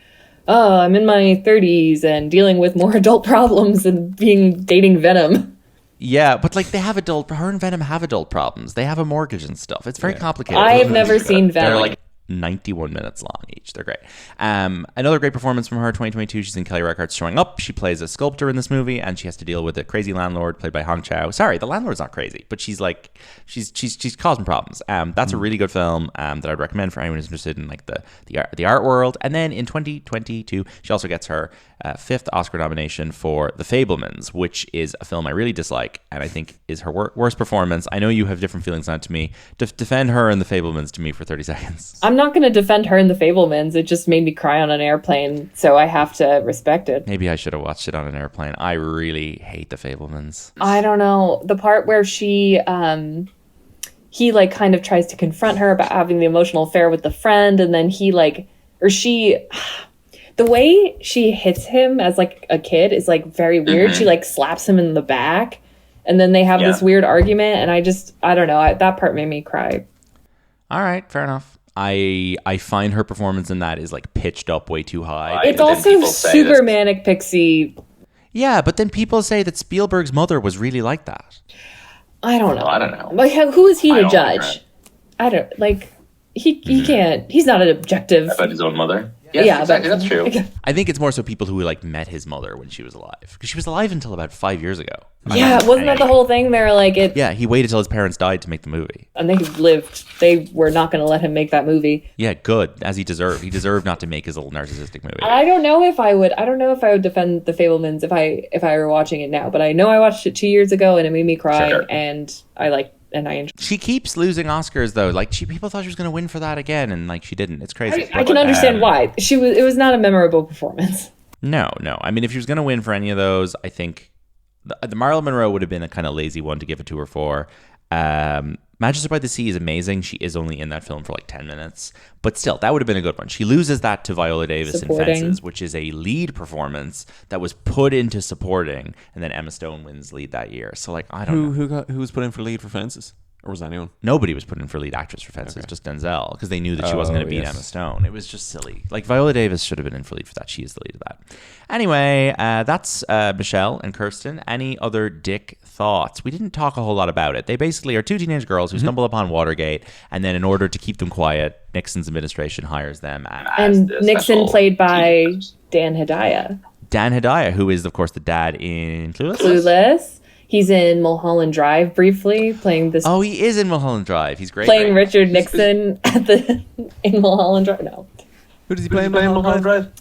oh, I'm in my 30s and dealing with more adult problems and dating Venom? Yeah, but like her and Venom have adult problems. They have a mortgage and stuff. It's very complicated. I have never seen Venom. They're like 91 minutes long each. They're great. Another great performance from her, 2022. She's in Kelly Reichardt's Showing Up. She plays a sculptor in this movie, and she has to deal with a crazy landlord played by Hong Chow. Sorry, the landlord's not crazy, but she's causing problems. That's a really good film that I'd recommend for anyone who's interested in like the art world. And then in 2022, she also gets her 5th Oscar nomination for The Fabelmans, which is a film I really dislike, and I think is her worst performance. I know you have different feelings on it to me. Defend her and The Fabelmans to me for 30 seconds. I'm not going to defend her and The Fabelmans. It just made me cry on an airplane, so I have to respect it. Maybe I should have watched it on an airplane. I really hate The Fabelmans. I don't know. The part where he like kind of tries to confront her about having the emotional affair with the friend, and then the way she hits him as like a kid is like very weird. She like slaps him in the back, and then they have this weird argument, and I don't know. That part made me cry. All right, fair enough. I find her performance in that is like pitched up way too high. It's also super manic pixie. Yeah, but then people say that Spielberg's mother was really like that. I don't know. I don't know. Like, who is he to judge? I don't like. He can't. He's not an objective. About his own mother. Yeah, exactly. That's true. I think it's more so people who like met his mother when she was alive, because she was alive until about 5 years ago. Yeah, wasn't that the whole thing? They were like, it. Yeah, he waited till his parents died to make the movie. And they lived. They were not going to let him make that movie. Yeah, good, as he deserved. He deserved not to make his little narcissistic movie. I don't know if I would. I don't know if I would defend The Fabelmans if I were watching it now. But I know I watched it 2 years ago and it made me cry. Sure. And I enjoyed. She keeps losing Oscars though. Like people thought she was going to win for that again, and like she didn't. It's crazy. I can understand why. It was not a memorable performance. No. I mean, if she was going to win for any of those, I think the Marilyn Monroe would have been a kind of lazy one to give it to her for. Manchester by the Sea is amazing. She is only in that film for like 10 minutes. But still, that would have been a good one. She loses that to Viola Davis in Fences, which is a lead performance that was put into supporting. And then Emma Stone wins lead that year. So like, I don't know. Who was put in for lead for Fences? Or was anyone? Nobody was put in for lead actress for Fences, just Denzel, because they knew that she wasn't going to beat Emma Stone. It was just silly. Like, Viola Davis should have been in for lead for that. She is the lead of that. Anyway, that's Michelle and Kirsten. Any other dick thoughts? We didn't talk a whole lot about it. They basically are two teenage girls who stumble upon Watergate, and then in order to keep them quiet, Nixon's administration hires them. And Nixon played by Dan Hedaya. Dan Hedaya, who is, of course, the dad in Clueless. He's in Mulholland Drive briefly, playing this. Oh, he is in Mulholland Drive. He's great. Playing Richard Nixon in Mulholland Drive. No. Who does he play in Mulholland Drive?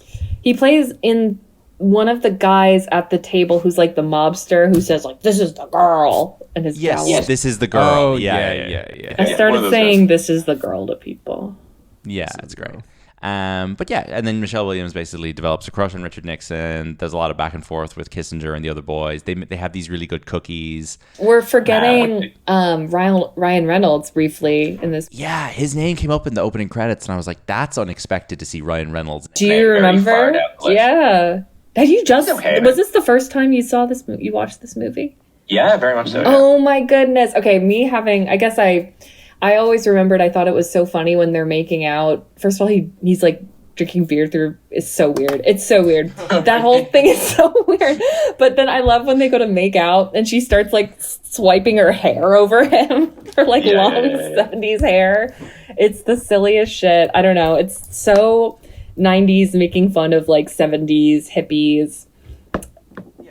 He plays in one of the guys at the table who's like the mobster who says like, "This is the girl," and his yes, this is the girl. Oh, yeah. I started saying "This is the girl" to people. Yeah, that's great. But yeah, and then Michelle Williams basically develops a crush on Richard Nixon. There's a lot of back and forth with Kissinger and the other boys. They have these really good cookies. We're forgetting Ryan Reynolds briefly in this. Yeah, his name came up in the opening credits, and I was like, that's unexpected to see Ryan Reynolds. Do you remember? Yeah. Had you just was this the first time you saw this? You watched this movie? Yeah, very much so. Yeah. Oh my goodness. Okay, I always remembered, I thought it was so funny when they're making out. First of all, he's like drinking beer through. It's so weird. It's so weird. That whole thing is so weird. But then I love when they go to make out and she starts like swiping her hair over him for like long 70s hair. It's the silliest shit. I don't know. It's so 90s making fun of like 70s hippies.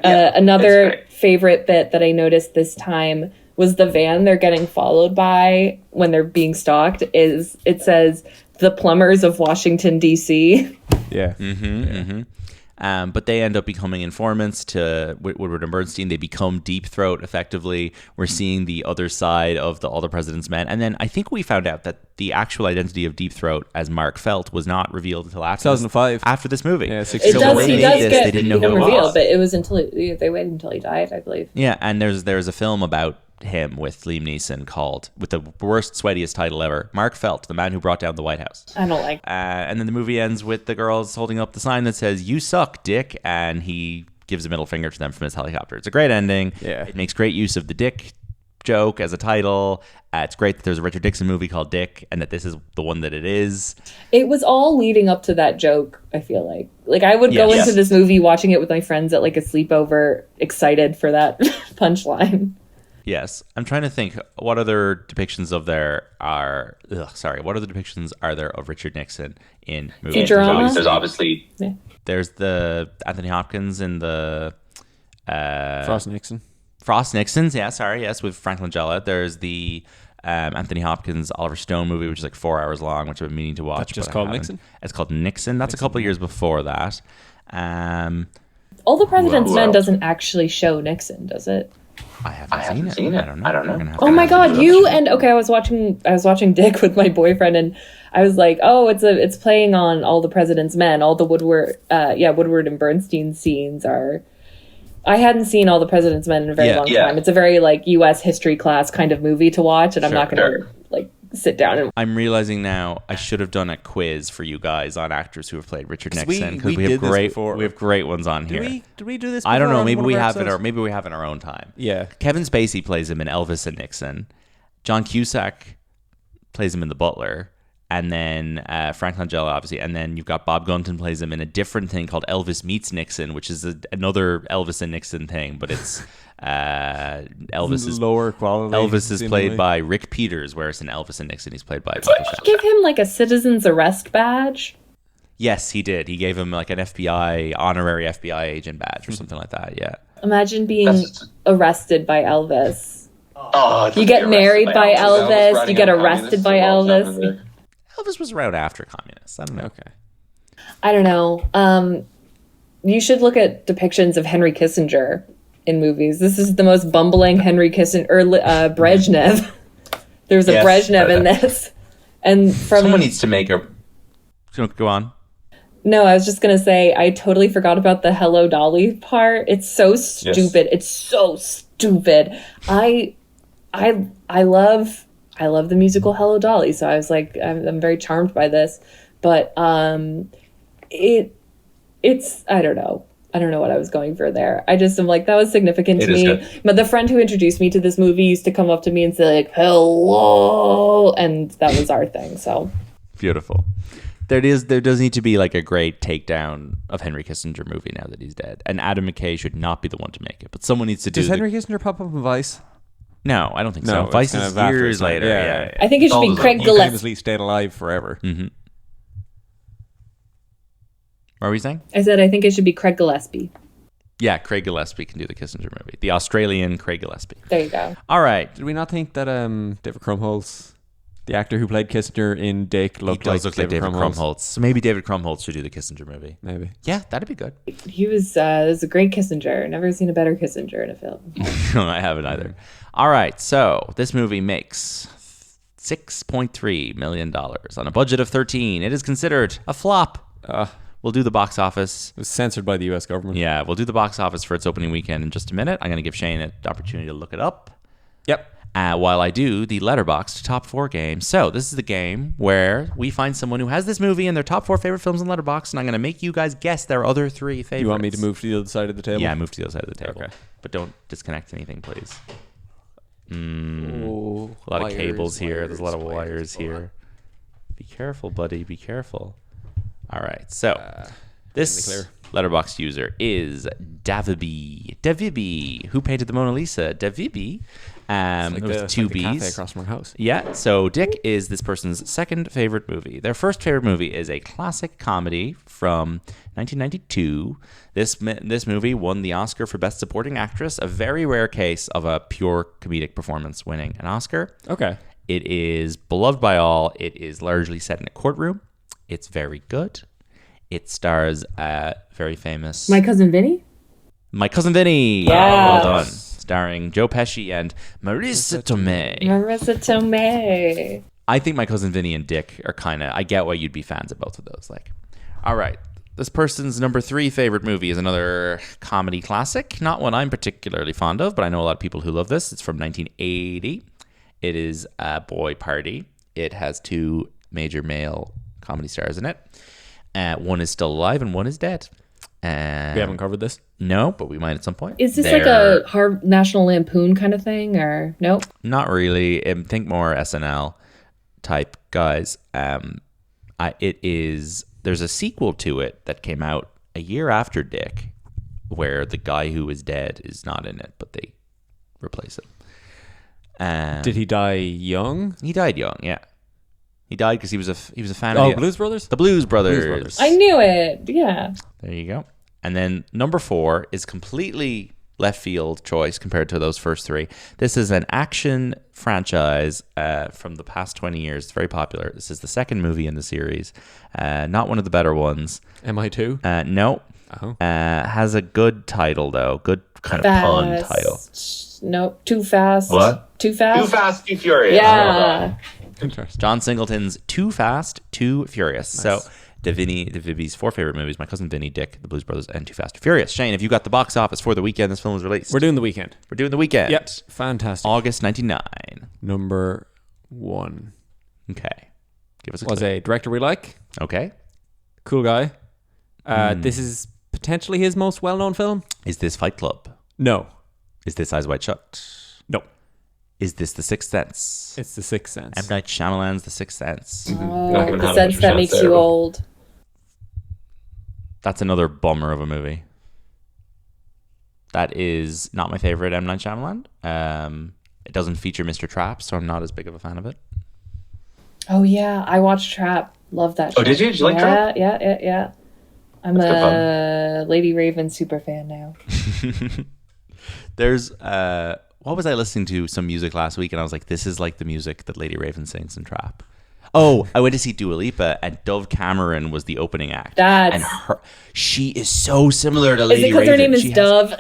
Another favorite bit that I noticed this time was the van they're getting followed by when they're being stalked. It says the plumbers of Washington, D.C. Yeah. But they end up becoming informants to Woodward and Bernstein. They become Deep Throat, effectively. We're seeing the other side of All the President's Men. And then I think we found out that the actual identity of Deep Throat as Mark Felt was not revealed until after 2005. After this movie. Yeah, he does get they didn't know who it revealed, was. but it was they waited until he died, I believe. Yeah, and there's a film about him with Liam Neeson called, with the worst, sweatiest title ever, Mark Felt, the man who brought down the White House. I don't like and then the movie ends with the girls holding up the sign that says, "You suck, dick," and he gives a middle finger to them from his helicopter. It's a great ending. Yeah. It makes great use of the dick joke as a title. It's great that there's a Richard Nixon movie called Dick, and that this is the one that it is. It was all leading up to that joke, I feel like. Like, I would go into this movie watching it with my friends at like a sleepover, excited for that punchline. Yes. I'm trying to think, what other depictions of there are... what other depictions are there of Richard Nixon in movies? Futurama? There's obviously... Yeah. There's the Anthony Hopkins in the... Frost Nixon. Frost Nixon's, yes, with Frank Langella. There's the Anthony Hopkins Oliver Stone movie, which is like 4 hours long, which I've been meaning to watch. That's just called Nixon? It's called Nixon. That's a couple of years before that. All the President's Men doesn't actually show Nixon, does it? I haven't seen it. I don't know. Oh my god, I was watching Dick with my boyfriend, and I was like, oh, it's playing on All the President's Men. All the Woodward and Bernstein scenes are. I hadn't seen All the President's Men in a very long time. It's a very like U.S. history class kind of movie to watch, and I'm not going to like sit down and. I'm realizing now I should have done a quiz for you guys on actors who have played Richard Nixon, because we have great ones on here. Did we do this before? I don't know. Maybe we have it, or maybe we have it in our own time. Yeah. Kevin Spacey plays him in Elvis and Nixon. John Cusack plays him in The Butler. And then Frank Langella, obviously. And then you've got Bob Gunton plays him in a different thing called Elvis Meets Nixon, which is another Elvis and Nixon thing. But it's Elvis is lower quality. Elvis is played by Rick Peters, whereas in Elvis and Nixon he's played by Michael Shannon. Give him like a citizen's arrest badge. Yes, he did. He gave him like an honorary FBI agent badge or something like that. Yeah. Imagine being arrested by Elvis. Oh, You get married by Elvis. You get arrested by Elvis. Elvis was around after communists. I don't know. Okay. I don't know. You should look at depictions of Henry Kissinger in movies. This is the most bumbling Henry Kissinger, or Brezhnev. There's a Brezhnev in this. And someone needs to make a... Go on. No, I was just going to say, I totally forgot about the Hello Dolly part. It's so stupid. Yes. It's so stupid. I love the musical Hello Dolly, so I was like, I'm very charmed by this. But it's I don't know. I don't know what I was going for there. I just am like, that was significant to me. Good. But the friend who introduced me to this movie used to come up to me and say like, hello, and that was our thing. So beautiful. There does need to be like a great takedown of Henry Kissinger movie now that he's dead. And Adam McKay should not be the one to make it, but someone needs to do it. Does Henry Kissinger pop up in Vice? No, I don't think so. Vice is years later. Yeah. I think it should be Craig Gillespie. He famously stayed alive forever. Mm-hmm. What were you saying? I said I think it should be Craig Gillespie. Yeah, Craig Gillespie can do the Kissinger movie. The Australian Craig Gillespie. There you go. All right. Did we not think that David Krumholtz, the actor who played Kissinger in Dick, looked like David Krumholtz? So maybe David Krumholtz should do the Kissinger movie. Maybe. Yeah, that'd be good. He was a great Kissinger. Never seen a better Kissinger in a film. I haven't either. All right, so this movie makes $6.3 million on a budget of 13. It is considered a flop. We'll do the box office. It was censored by the U.S. government. Yeah, we'll do the box office for its opening weekend in just a minute. I'm going to give Shane an opportunity to look it up. Yep. While I do the Letterboxd top 4 game. So this is the game where we find someone who has this movie in their top 4 favorite films on Letterboxd, and I'm going to make you guys guess their other 3 favorites. You want me to move to the other side of the table? Yeah, move to the other side of the table. Okay. But don't disconnect anything, please. Ooh, a lot of cables here. There's a lot of wires here. Be careful, buddy. Be careful. All right. So this Letterboxd user is Davibi, who painted the Mona Lisa. Davibi. Like with 2 B's. Cafe across from our house. Yeah. So Dick is this person's second favorite movie. Their first favorite movie is a classic comedy from 1992. This movie won the Oscar for Best Supporting Actress, a very rare case of a pure comedic performance winning an Oscar. Okay. It is beloved by all. It is largely set in a courtroom. It's very good. It stars very famous... My Cousin Vinny? My Cousin Vinny. Yeah. Well done. Starring Joe Pesci and Marissa Tomei. Marissa Tomei. I think My Cousin Vinny and Dick are kind of... I get why you'd be fans of both of those. Like, all right. This person's number 3 favorite movie is another comedy classic. Not one I'm particularly fond of, but I know a lot of people who love this. It's from 1980. It is a boy party. It has 2 major male comedy stars in it. One is still alive and one is dead. We haven't covered this? No, but we might at some point. Is this like a National Lampoon kind of thing, or nope? Not really. Think more SNL type guys. It is. There's a sequel to it that came out a year after Dick, where the guy who is dead is not in it, but they replace him. Did he die young? He died young. Yeah, he died because he was a fan of Blues Brothers. The Blues Brothers. I knew it. Yeah. There you go. And then number 4 is completely left field choice compared to those first 3. This is an action franchise from the past 20 years. It's very popular. This is the second movie in the series. Not one of the better ones. MI2? No. Oh. Has a good title, though. Good kind of pun title. Nope. Too Fast. What? Too Fast? Too Fast, Too Furious. Yeah. Interesting. John Singleton's Too Fast, Too Furious. Nice. So Davibi's 4 favorite movies: My Cousin Vinny, Dick, The Blues Brothers, and Too Fast, Too Furious. Shane, have you got the box office for the weekend this film was released? We're doing the weekend. Yep. Fantastic. August 99. Number 1. Okay. Give us a Was clue. a director we like. Okay. Cool guy. This is potentially his most well-known film. Is this Fight Club? No. Is this Eyes Wide Shut? No. Is this The Sixth Sense? It's The Sixth Sense. M. Night Shyamalan's The Sixth Sense. Oh, the sense that makes you old. That's another bummer of a movie. That is not my favorite M. Night Shyamalan. Mm-hmm. It doesn't feature Mr. Trap, so I'm not as big of a fan of it. Oh, yeah. I watched Trap Love that show. Oh, did you? Did you like Trap? Yeah. I'm That's good a Lady Raven super fan now. There's what was I listening to? Some music last week, and I was like, this is like the music that Lady Raven sings in Trap. Oh, I went to see Dua Lipa, and Dove Cameron was the opening act. And she is so similar to Lady Raven. Is it because her name is Dove?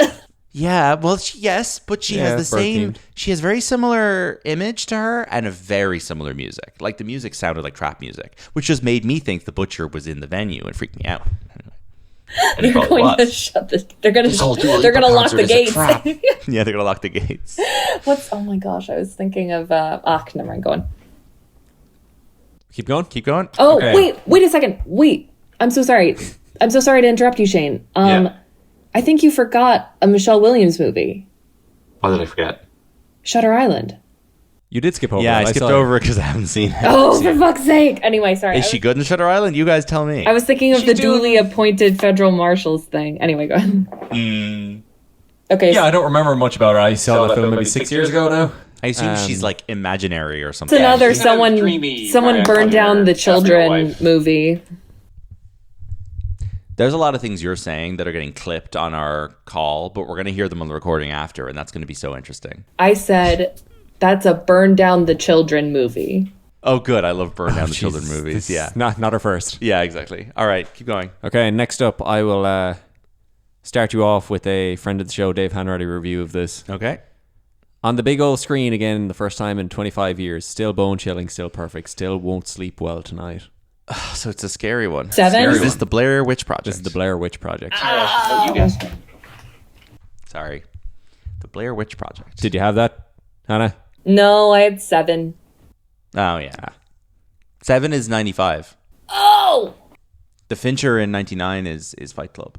Yeah, well, yes, but she has the same. Themed. She has very similar image to her and a very similar music. Like the music sounded like trap music, which just made me think the butcher was in the venue and freaked me out. They're going to shut this. They're going to lock the gates. Yeah, they're gonna lock the gates. Oh my gosh! I was thinking of. Never mind. Go on. Keep going. Oh, okay. Wait a second. Wait. I'm so sorry. I'm so sorry to interrupt you, Shane. I think you forgot a Michelle Williams movie. What did I forget? Shutter Island. You did skip over. Yeah, I skipped over because I haven't seen it. Oh, for fuck's sake! Anyway, sorry. Is she good in Shutter Island? You guys tell me. I was thinking of the duly appointed federal marshals thing. Anyway, go ahead. Okay. Yeah, I don't remember much about her. I saw that film maybe 6 years ago now. I assume she's like imaginary or something. It's another someone burned down the children movie. There's a lot of things you're saying that are getting clipped on our call, but we're going to hear them on the recording after, and that's going to be so interesting. I said that's a burn down the children movie. Oh, good. I love burn down the children movies. Yeah. Not our first. Yeah, exactly. All right, keep going. Okay, next up, I will start you off with a friend of the show, Dave Hanratty, review of this. Okay. On the big old screen again, the first time in 25 years. Still bone chilling, still perfect, still won't sleep well tonight. So it's a scary one. 7? Is this the Blair Witch Project? This is the Blair Witch Project. You guessed it. Sorry. The Blair Witch Project. Did you have that, Hannah? No, I had 7. Oh, yeah. 7 is 95. Oh! The Fincher in 99 is Fight Club.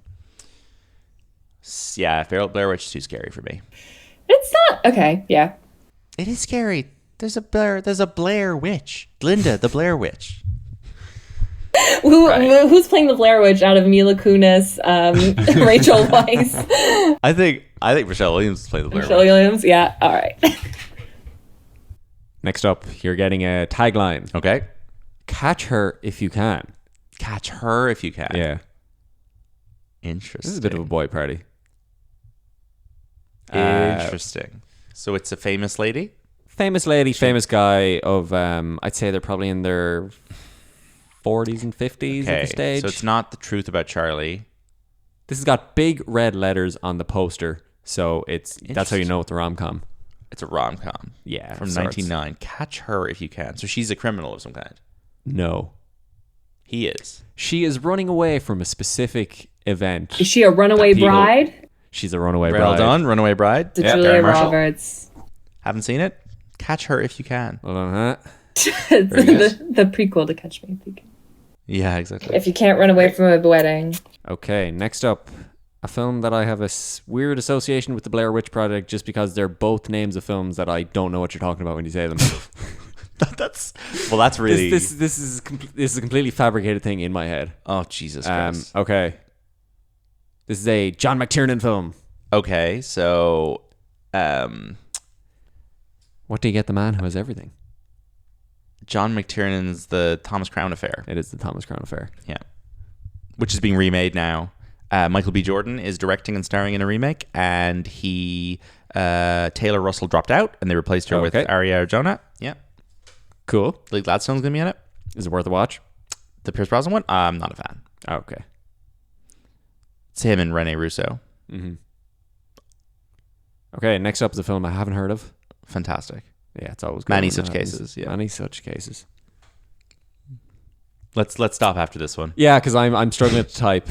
Yeah, Blair Witch is too scary for me. It's not. Okay, yeah. It is scary. There's a Blair Witch. Linda, the Blair Witch. Who's playing the Blair Witch out of Mila Kunis, Rachel Weisz? I think Michelle Williams is playing the Blair Michelle Witch. Williams, yeah. All right. Next up, you're getting a tagline. Okay. Catch her if you can. Catch her if you can. Yeah. Interesting. This is a bit of a boy party. Interesting. So it's a famous lady? Famous lady, famous guy of, I'd say they're probably in their 40s and 50s at the stage. So it's not The Truth About Charlie. This has got big red letters on the poster, so that's how you know it's a rom-com. It's a rom-com. Yeah. From 1999. Catch her if you can. So she's a criminal of some kind. No. He is. She is running away from a specific event. Is she a runaway bride? She's a runaway bride. Well done. Runaway Bride. Julia Roberts. Haven't seen it? Catch her if you can. The prequel to Catch Me If You Can. Yeah, exactly. If you can't run away from a wedding. Okay, next up, a film that I have a weird association with the Blair Witch Project just because they're both names of films that I don't know what you're talking about when you say them. That's really... This is a completely fabricated thing in my head. Oh, Jesus Christ. Okay. This is a John McTiernan film. Okay, so... What do you get the man who has everything? John McTiernan's The Thomas Crown Affair. It is The Thomas Crown Affair. Yeah. Which is being remade now. Michael B. Jordan is directing and starring in a remake, and Taylor Russell dropped out, and they replaced her with Aria Arjona. Yeah. Cool. Lee Gladstone's going to be in it. Is it worth a watch? The Pierce Brosnan one? I'm not a fan. Oh, okay. It's him and Rene Russo. Mm-hmm. Okay, next up is a film I haven't heard of. Fantastic. Yeah, it's always good. Many such cases. Yeah. Many such cases. Let's stop after this one. Yeah, because I'm struggling to type.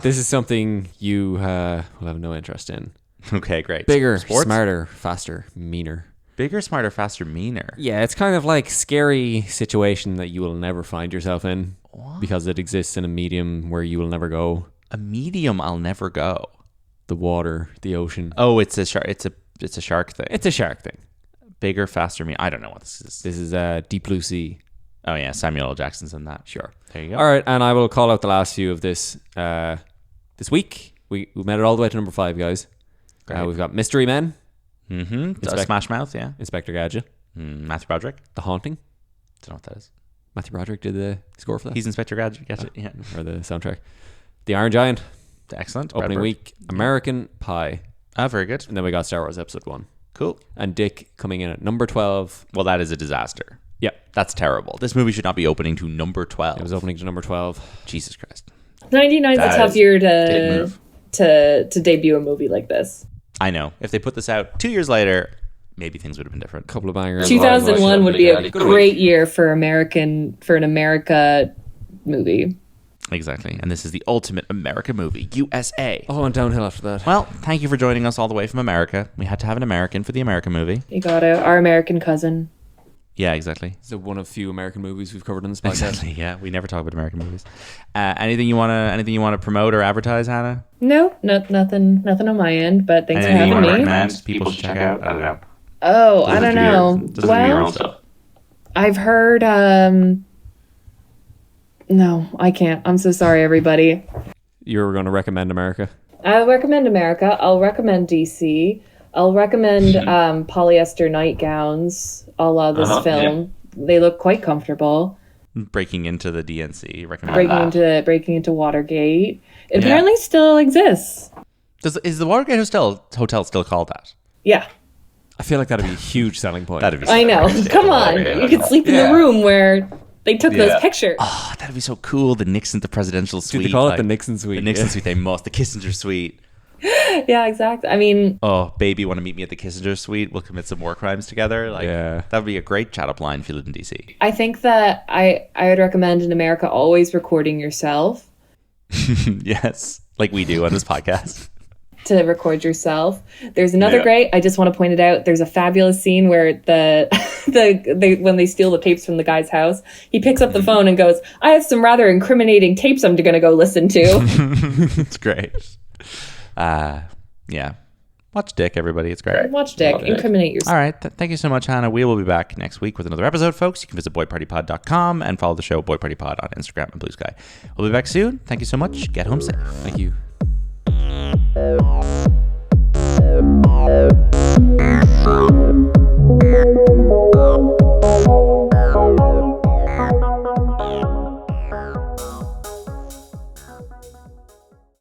This is something you will have no interest in. Okay, great. Bigger, Sports? smarter, faster, meaner. Bigger, smarter, faster, meaner. Yeah, it's kind of like scary situation that you will never find yourself in because it exists in a medium where you will never go. A medium I'll never go. The water, the ocean. Oh, it's a shark. It's a shark thing. It's a shark thing. Bigger, faster, meaner. I don't know what this is. This is Deep Blue Sea. Oh yeah, Samuel L. Jackson's in that. Sure. There you go. All right, and I will call out the last few of this this week. We made it all the way to number 5, guys. We've got Mystery Men. Mm-hmm. Smash Mouth, yeah. Inspector Gadget. Matthew Broderick. The Haunting. Don't know what that is. Matthew Broderick did the score for that. He's Inspector Gadget. Yeah. Or the soundtrack. The Iron Giant. Excellent. Opening week. American Pie. Very good. And then we got Star Wars Episode 1. Cool. And Dick coming in at number 12. Well, that is a disaster. Yeah. That's terrible. This movie should not be opening to number 12. It was opening to number 12. Jesus Christ. 99 is a tough year to debut a movie like this. I know. If they put this out 2 years later, maybe things would have been different. Couple of bangers. 2001 would be a great year for an America movie. Exactly. And this is the ultimate America movie, USA. Oh, and downhill after that. Well, thank you for joining us all the way from America. We had to have an American for the America movie. You got our American cousin. Yeah, exactly. It's one of few American movies we've covered in this podcast. Exactly. Yeah, we never talk about American movies. Anything you wanna promote or advertise, Hannah? No, nothing on my end. But thanks for Anything you having want to me. recommend people should check out? I don't know. Oh, I don't know. Doesn't do your own stuff. I've heard. No, I can't. I'm so sorry, everybody. You were going to recommend America? I'll recommend America. I'll recommend DC. I'll recommend polyester nightgowns a la this film. Yeah. They look quite comfortable. Breaking into the DNC. Recommend breaking into Watergate. It apparently still exists. Is the Watergate Hotel still called that? Yeah. I feel like that'd be a huge selling point. I know. Come on. You could sleep in the room where they took those pictures. Oh, that'd be so cool. The presidential suite. Dude, they call it the Nixon suite. The Nixon suite, they must. The Kissinger suite. Yeah, exactly. I mean... Oh, baby, want to meet me at the Kissinger suite? We'll commit some war crimes together. That would be a great chat-up line if you lived in D.C. I think that I would recommend in America always recording yourself. Yes, like we do on this podcast. To record yourself. There's another great, I just want to point it out, there's a fabulous scene where when they steal the tapes from the guy's house, he picks up the phone and goes, I have some rather incriminating tapes I'm going to go listen to. It's great. Yeah. Watch Dick, everybody. It's great. Watch Dick. Incriminate yourself. All right. Thank you so much, Hannah. We will be back next week with another episode, folks. You can visit boypartypod.com and follow the show Boy Party Pod on Instagram and Blue Sky. We'll be back soon. Thank you so much. Get home safe. Thank you. Oh,